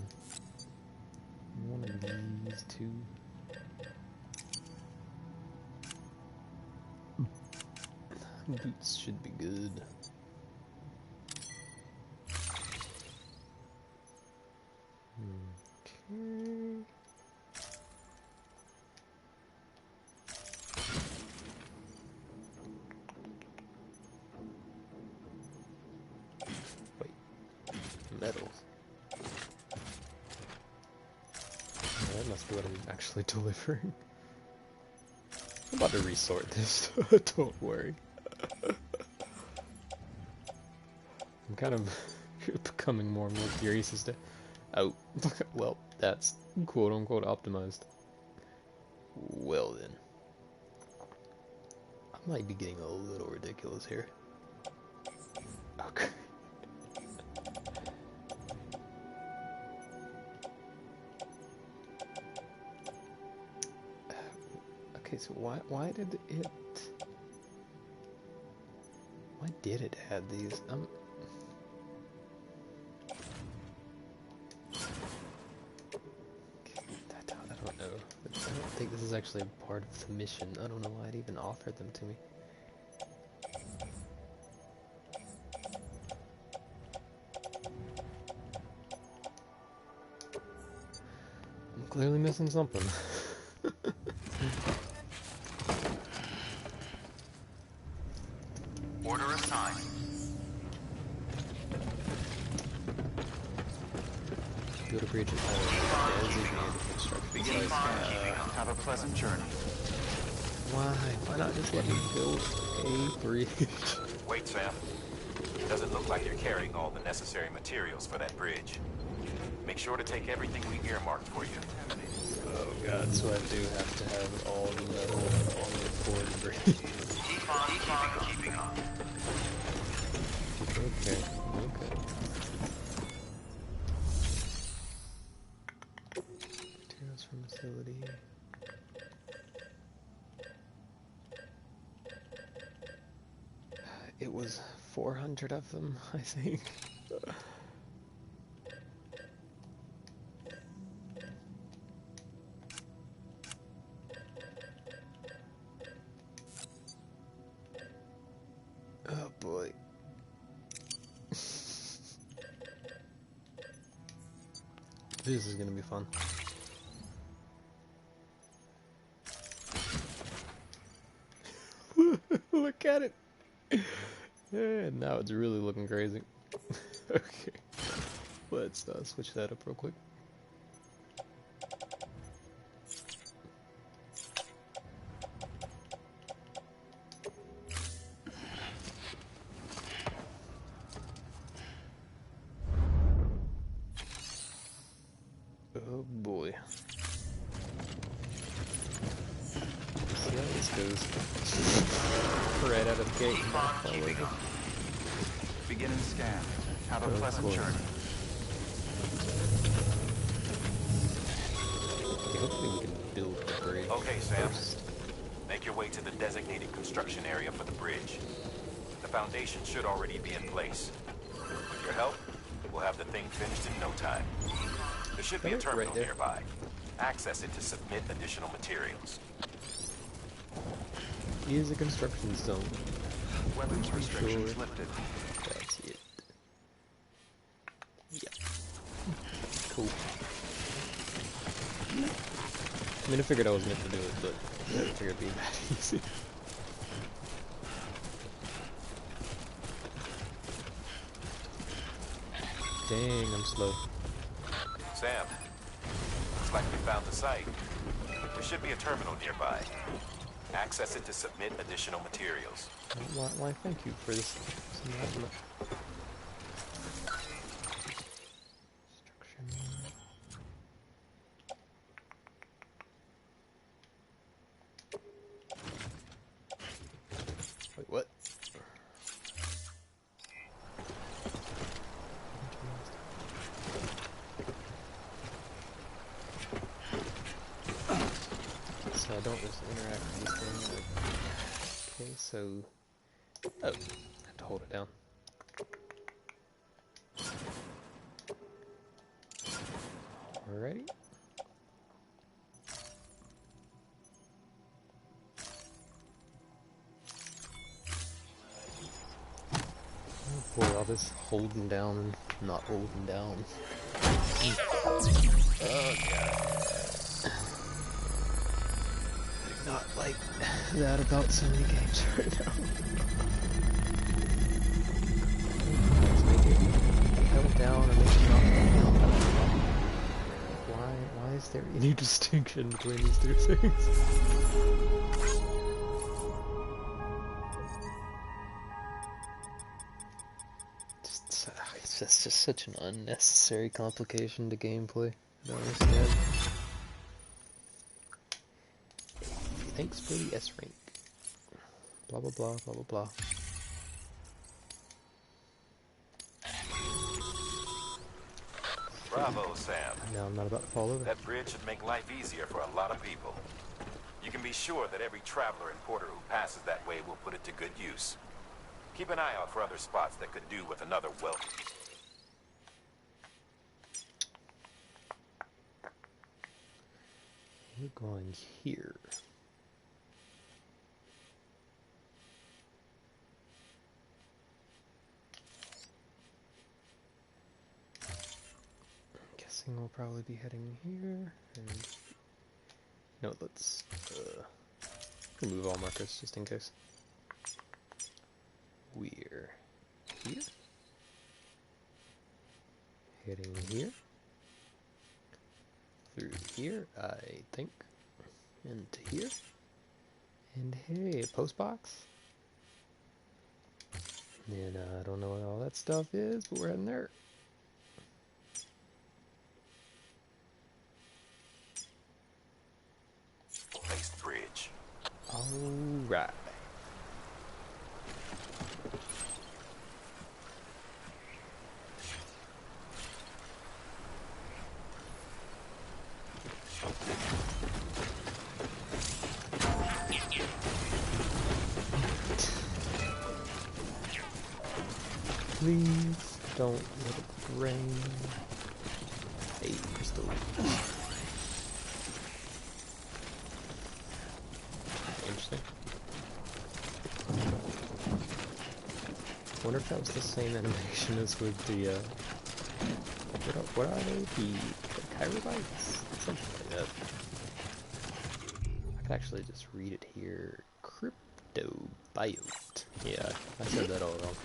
One of these two. Boots should be good. Okay. must be what I'm actually delivering. I'm about to resort this, don't worry. I'm kind of becoming more and more curious as to... Oh, well, that's quote-unquote optimized. Well then. I might be getting a little ridiculous here. Okay. Okay, so why did it add these? I don't know. I don't think this is actually a part of the mission. I don't know why it even offered them to me. I'm clearly missing something. Order assigned. Go to breach of designated construction Beginning site. Have a pleasant journey. Why not just let me build a bridge? Wait, Sam. It doesn't look like you're carrying all the necessary materials for that bridge. Make sure to take everything we earmarked for you. Oh god, so I do have to have all the metal on the board bridge. Keep on keeping on. Okay. Materials from facility. It was 400 of them, I think. Oh boy. This is gonna be fun. Look at it! And now it's really looking crazy. Okay. Let's switch that up real quick. Oh boy. See how this goes. Right out of the gate. Beginning scan. Have a pleasant journey. Okay, hopefully we can build the bridge. Okay, Sam. First. Make your way to the designated construction area for the bridge. The foundation should already be in place. With your help, we'll have the thing finished in no time. There should be a terminal right there. nearby. Access it to submit additional materials. Use a construction zone. Weapons restrictions lifted. That's it. Yeah. Cool. I mean, I figured I was meant to do it, but I didn't figure it'd be that easy. Dang, I'm slow. Sam, looks like we found the site. There should be a terminal nearby. Access it to submit additional materials. Why thank you for this. Construction. Wait, what? So I don't just interact with this thing. Okay, so... Oh, I have to hold it down. Alrighty. Oh boy, all this holding down and not holding down. Oh god. Not like that about so many games right now. Make it held down or make it not held down. Why is there any distinction between these two things? It's just such an unnecessary complication to gameplay. I don't understand. Thanks for the S rank. Blah blah blah blah blah blah. Bravo, Sam. Now I'm not about to fall over. That bridge should make life easier for a lot of people. You can be sure that every traveler and porter who passes that way will put it to good use. Keep an eye out for other spots that could do with another welcome. We're going here. I'm guessing we'll probably be heading here. And no, let's remove all markers just in case. We're here. Heading here. Through here, I think. Into here. And hey, a post box. And I don't know what all that stuff is, but we're heading there. Placed bridge. Alright. Please don't let it rain. Hey, crystal. Interesting. I wonder if that was the same animation as with the, what are they? The Chirobites? Something like that. I could actually just read it here. Cryptobiote. Yeah, I said that all wrong.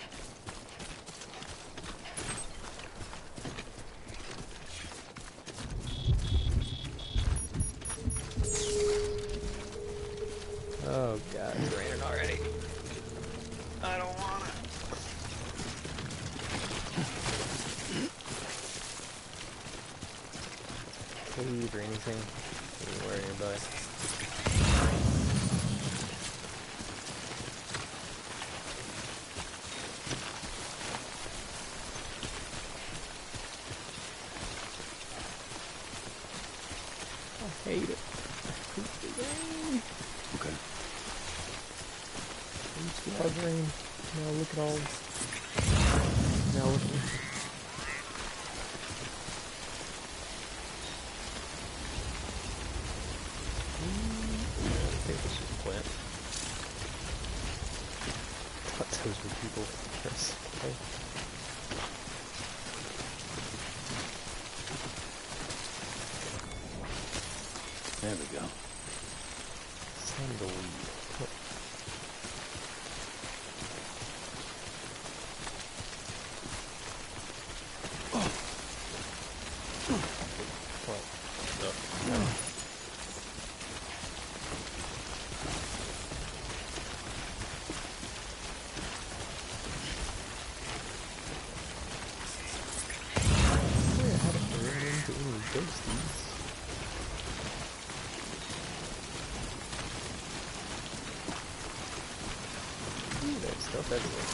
Oh god, it's raining already. I don't want it. Cave or anything? Anywhere nearby. I hate it. I hate the rain. Okay. I used to love rain. Now look at all. Now look at. I think this is a plant. I thought those were people. Yes. Okay. There we go. Sandalweed. Oh. Ghosties. Ooh, there's stuff everywhere.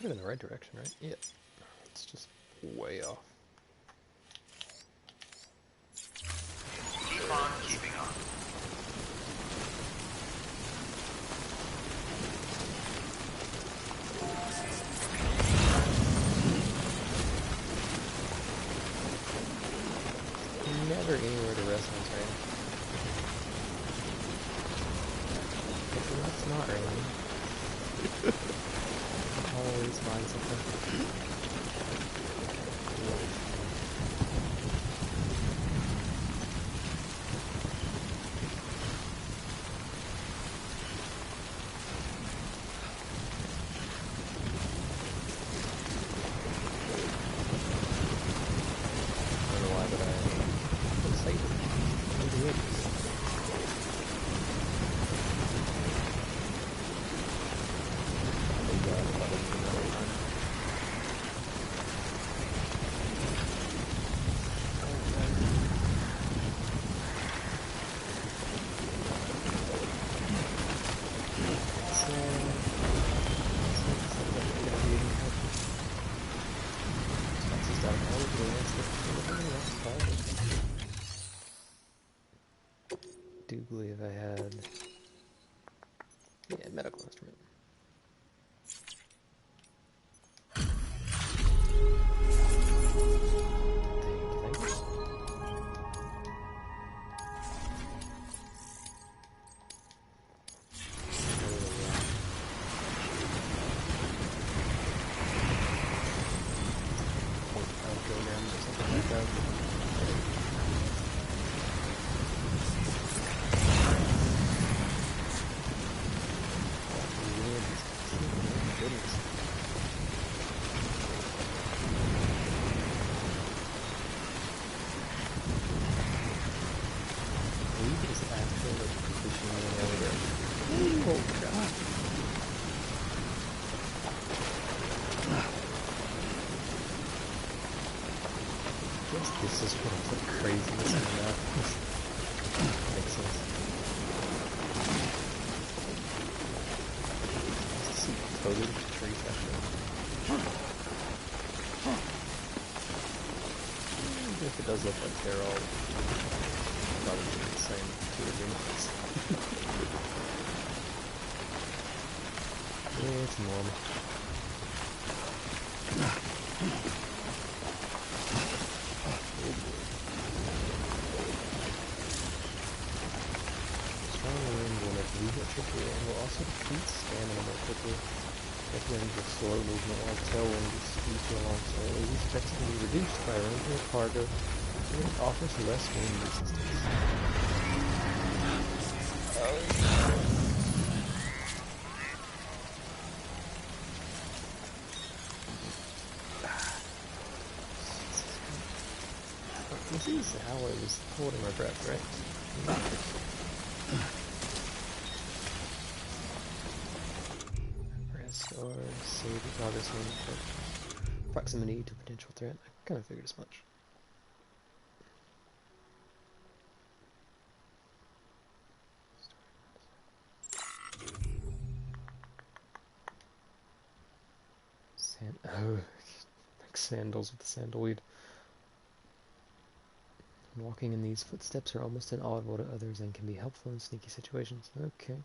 Headed in the right direction, right? Yeah. It's just way off. Keep on keeping on. Never anywhere to rest when it's raining. But when it's not raining, always find something. just out of all of the answer. I do believe I had... Yeah, medical instrument. Thank you. Kilograms or something like that. Goodness. Weed is actually like positioning in the other. Oh god. I guess this is what I'm so craziness in that. Makes sense. This is totally tree section. If it does look like they're all probably the same 2 or 3 months. Yeah, it's normal. Strong wind will make movement trickier and will also deplete stamina more quickly. If wind with slow movement while tailwind will speed you along slowly, these effects can be reduced by arranging a cargo and it offers less wind resistance. This is how I was holding my breath, right? Rest or save the progress in proximity to potential threat. I kind of figured as much. Oh, like sandals with the sandalweed. Walking in these footsteps are almost inaudible to others and can be helpful in sneaky situations. Okay.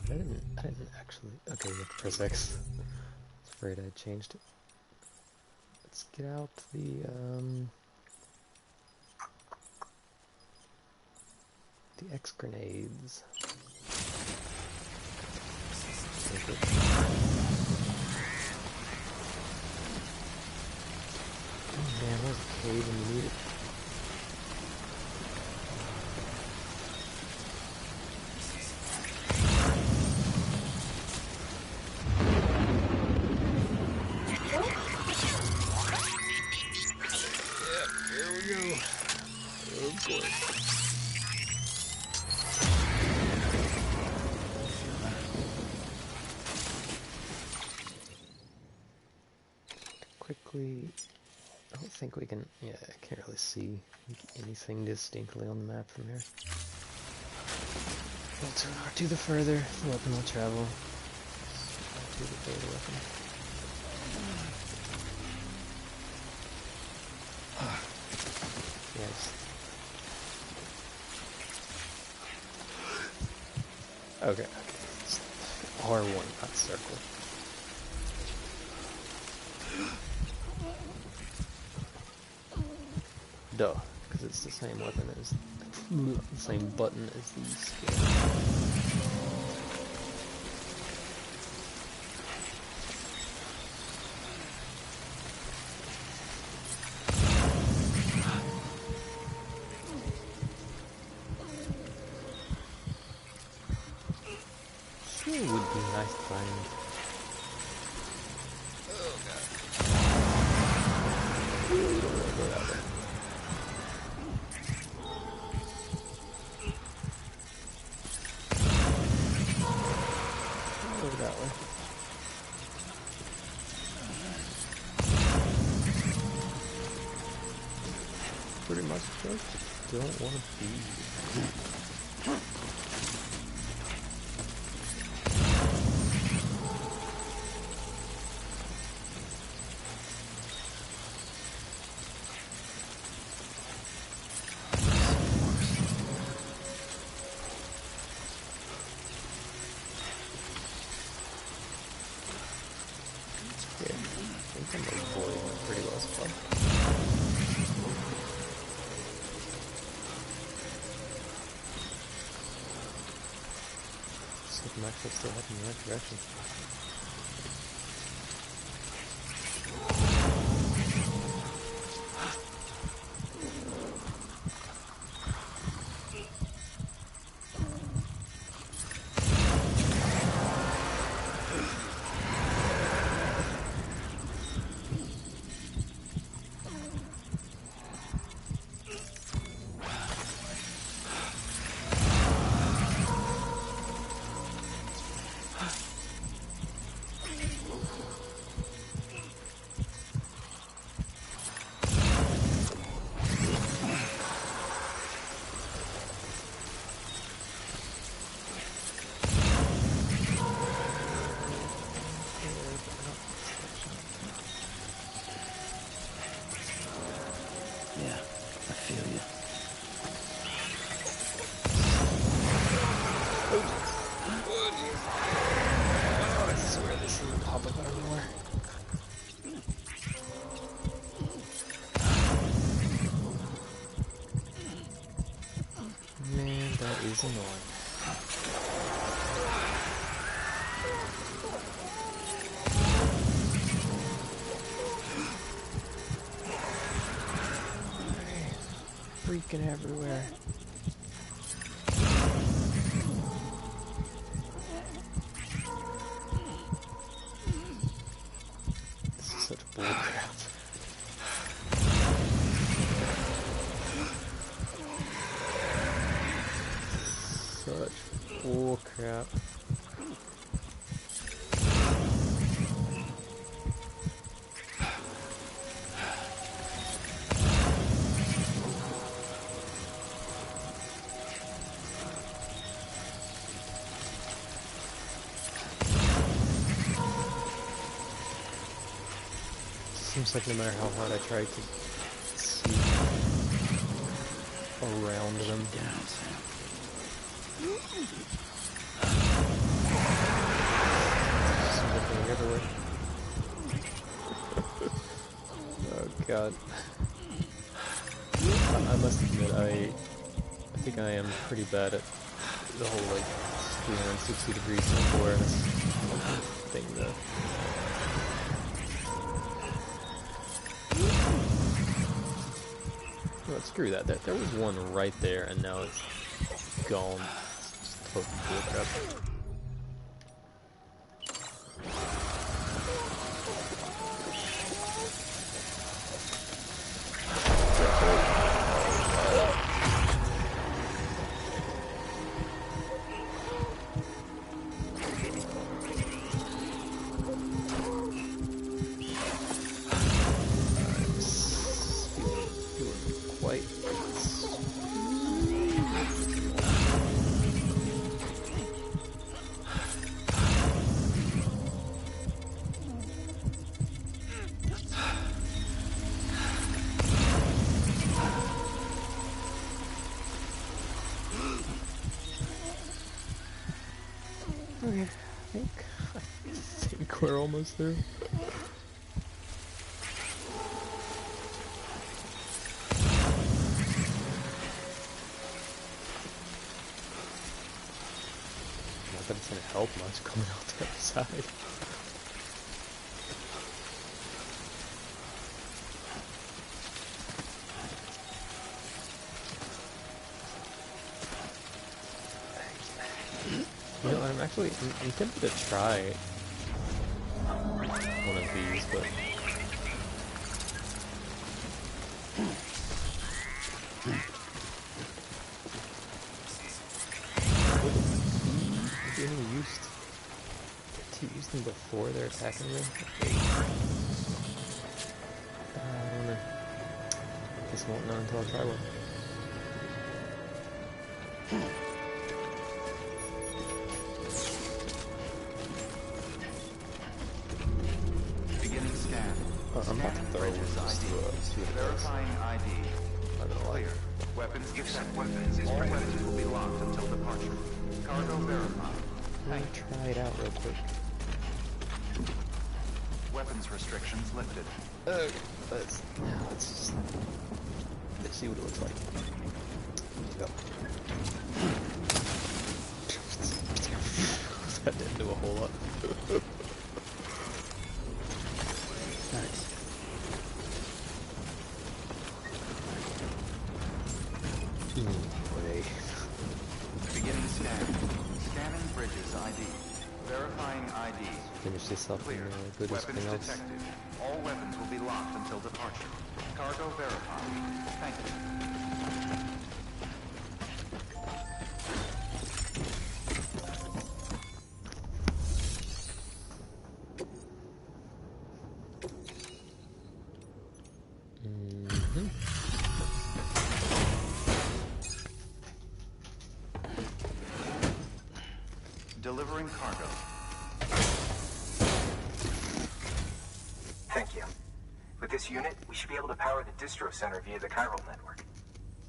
I didn't actually... Okay, you have to press X. I was afraid I had changed it. Let's get out the X grenades. Oh man, there's a cave when you need it. I don't think we can... Yeah, I can't really see anything distinctly on the map from here. We'll turn R2 the further, the weapon will travel. R2 the further weapon. Yes. Okay, okay. It's R1, not circle. Duh, because it's the same weapon as the same button as the skill. Sure would be nice to find. Oh god. That way. Pretty much just don't want to be here. if I'm actually still heading in the right direction. Yeah, I feel you. Oh, I swear this isn't pop up everywhere. Man, that is annoying. Freaking everywhere. This is such bullcrap. Such bullcrap. Seems like no matter how hard I try to see around them. Down, Sam. Just looking everywhere. Oh god. I must admit, I think I am pretty bad at the whole like 360 degrees self-awareness thing though. Well, screw that. There was one right there, and now it's gone. It's just total bullcrap. Okay, I think we're almost there. Not that it's gonna help much coming out the other side. You know, I'm tempted to try one of these, but to use them before they're attacking me? I don't know. Guess I won't know until I try one. Beginning scan. I'm about to throw Verifying ID. I'm gonna lie. Clear. Weapons detected. All weapons will be locked until departure. Cargo verified. Let me try it out real quick. Weapons restrictions lifted. Let's see what it looks like. Let's go. a whole lot. Nice. Boy. Beginning scan. Scanning bridges ID. Verifying ID. Finish this up Clear. and go do Weapons something else. detected. All weapons will be locked until departure. Cargo verified. Thank you. Delivering cargo. Thank you. With this unit, we should be able to power the distro center via the chiral network.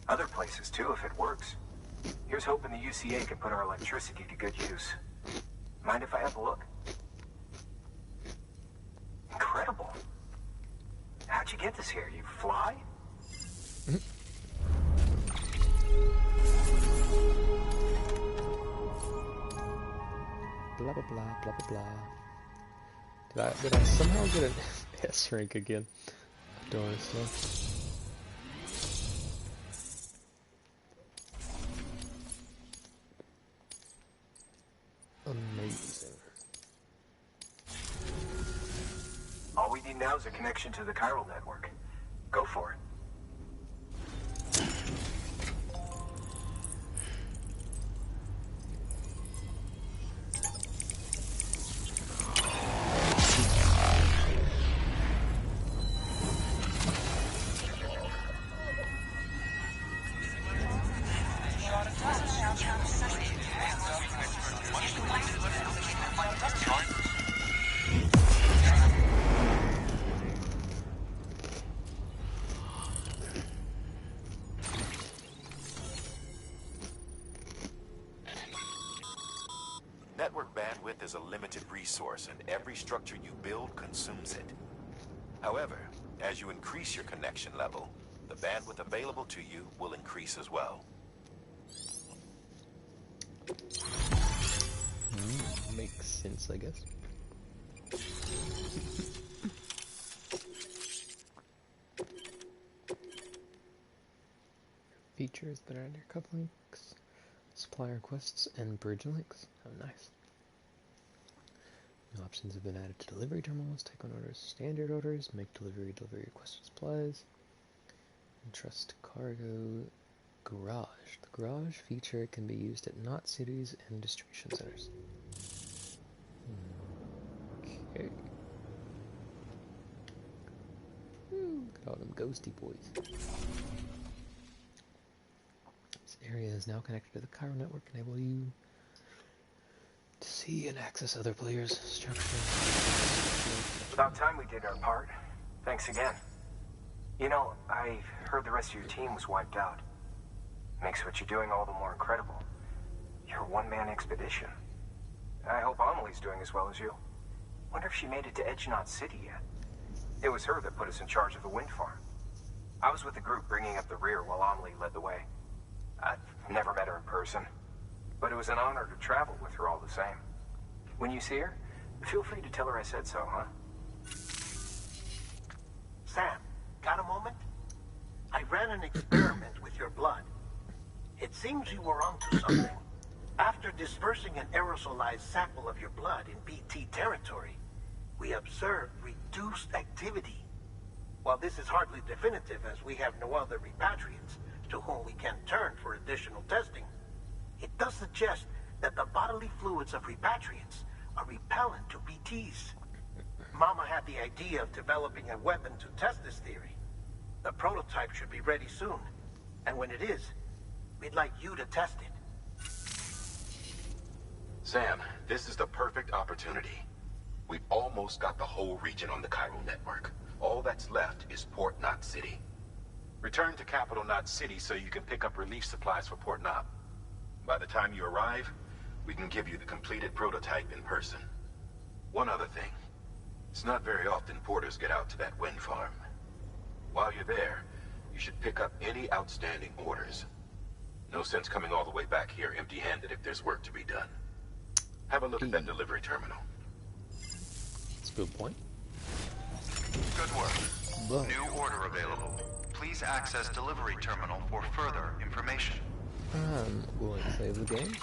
Other places too, if it works. Here's hoping the UCA can put our electricity to good use. Mind if I have a look? Incredible. How'd you get this here? You fly? Blah blah blah blah blah blah. Did I somehow get an S rank again? Doris, no. Amazing. All we need now is a connection to the chiral network. Go for it. Network bandwidth is a limited resource, and every structure you build consumes it. However, as you increase your connection level, the bandwidth available to you will increase as well. Makes sense, I guess. Features that are under cup links, supplier quests, and bridge links. Oh, nice. New options have been added to delivery terminals. Take on orders, standard orders, make delivery request supplies, and trust cargo garage. The garage feature can be used at not cities and distribution centers. Okay. Look at all them ghosty boys. This area is now connected to the chiral network, enable you to see and access other players' structures. About time we did our part. Thanks again. You know, I heard the rest of your team was wiped out. Makes what you're doing all the more incredible. You're a one-man expedition. I hope Amelie's doing as well as you. Wonder if she made it to Edgenot City yet. It was her that put us in charge of the wind farm. I was with the group bringing up the rear while Amelie led the way. I've never met her in person, but it was an honor to travel with her all the same. When you see her, feel free to tell her I said so, huh? Sam, got a moment? I ran an experiment with your blood. It seems you were onto something. After dispersing an aerosolized sample of your blood in BT territory, we observed reduced activity. While this is hardly definitive, as we have no other repatriants to whom we can turn for additional testing, it does suggest that the bodily fluids of repatriants are repellent to BTs. Mama had the idea of developing a weapon to test this theory. The prototype should be ready soon, and when it is, we'd like you to test it. Sam, this is the perfect opportunity. We've almost got the whole region on the chiral network. All that's left is Port Knot City. Return to Capital Knot City so you can pick up relief supplies for Port Knot. By the time you arrive, we can give you the completed prototype in person. One other thing. It's not very often porters get out to that wind farm. While you're there, you should pick up any outstanding orders. No sense coming all the way back here empty-handed if there's work to be done. Have a look at that delivery terminal. That's a good point. Good work. But New order available. Please access delivery terminal for further information. I'm going to save the game.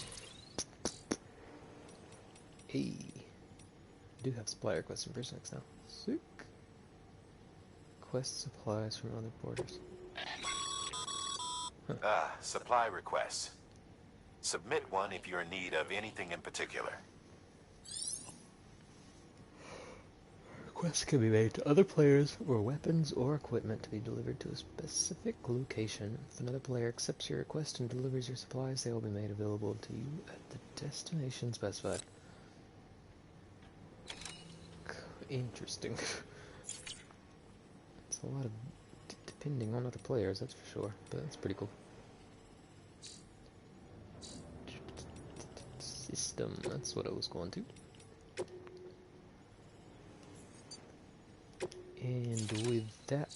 Hey. I do have supply requests in Prisonix now. Sick. Quest supplies from other borders. Supply requests. Submit one if you're in need of anything in particular. Requests can be made to other players or weapons or equipment to be delivered to a specific location. If another player accepts your request and delivers your supplies, they will be made available to you at the destination specified. Interesting. It's a lot of depending on other players, that's for sure, but that's pretty cool. System, that's what I was going to. And with that,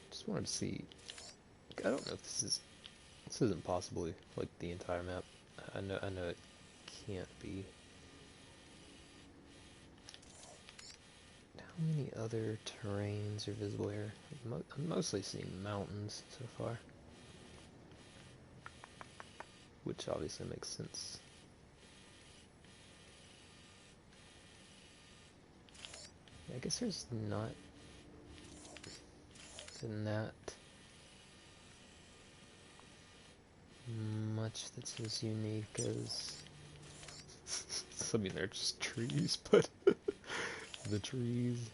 just wanted to see, I don't know if this isn't possibly like the entire map. I know it can't be. How many other terrains are visible here? I'm mostly seeing mountains so far, which obviously makes sense. Yeah, I guess there's not much that's as unique as I mean, they're just trees, but the trees.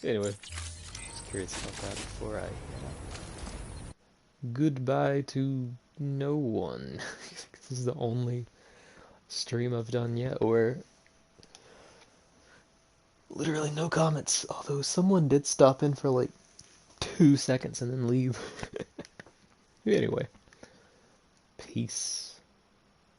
Anyway, just curious about that before I head out. Goodbye to no one. This is the only stream I've done yet where literally no comments. Although someone did stop in for like 2 seconds and then leave. Anyway, peace.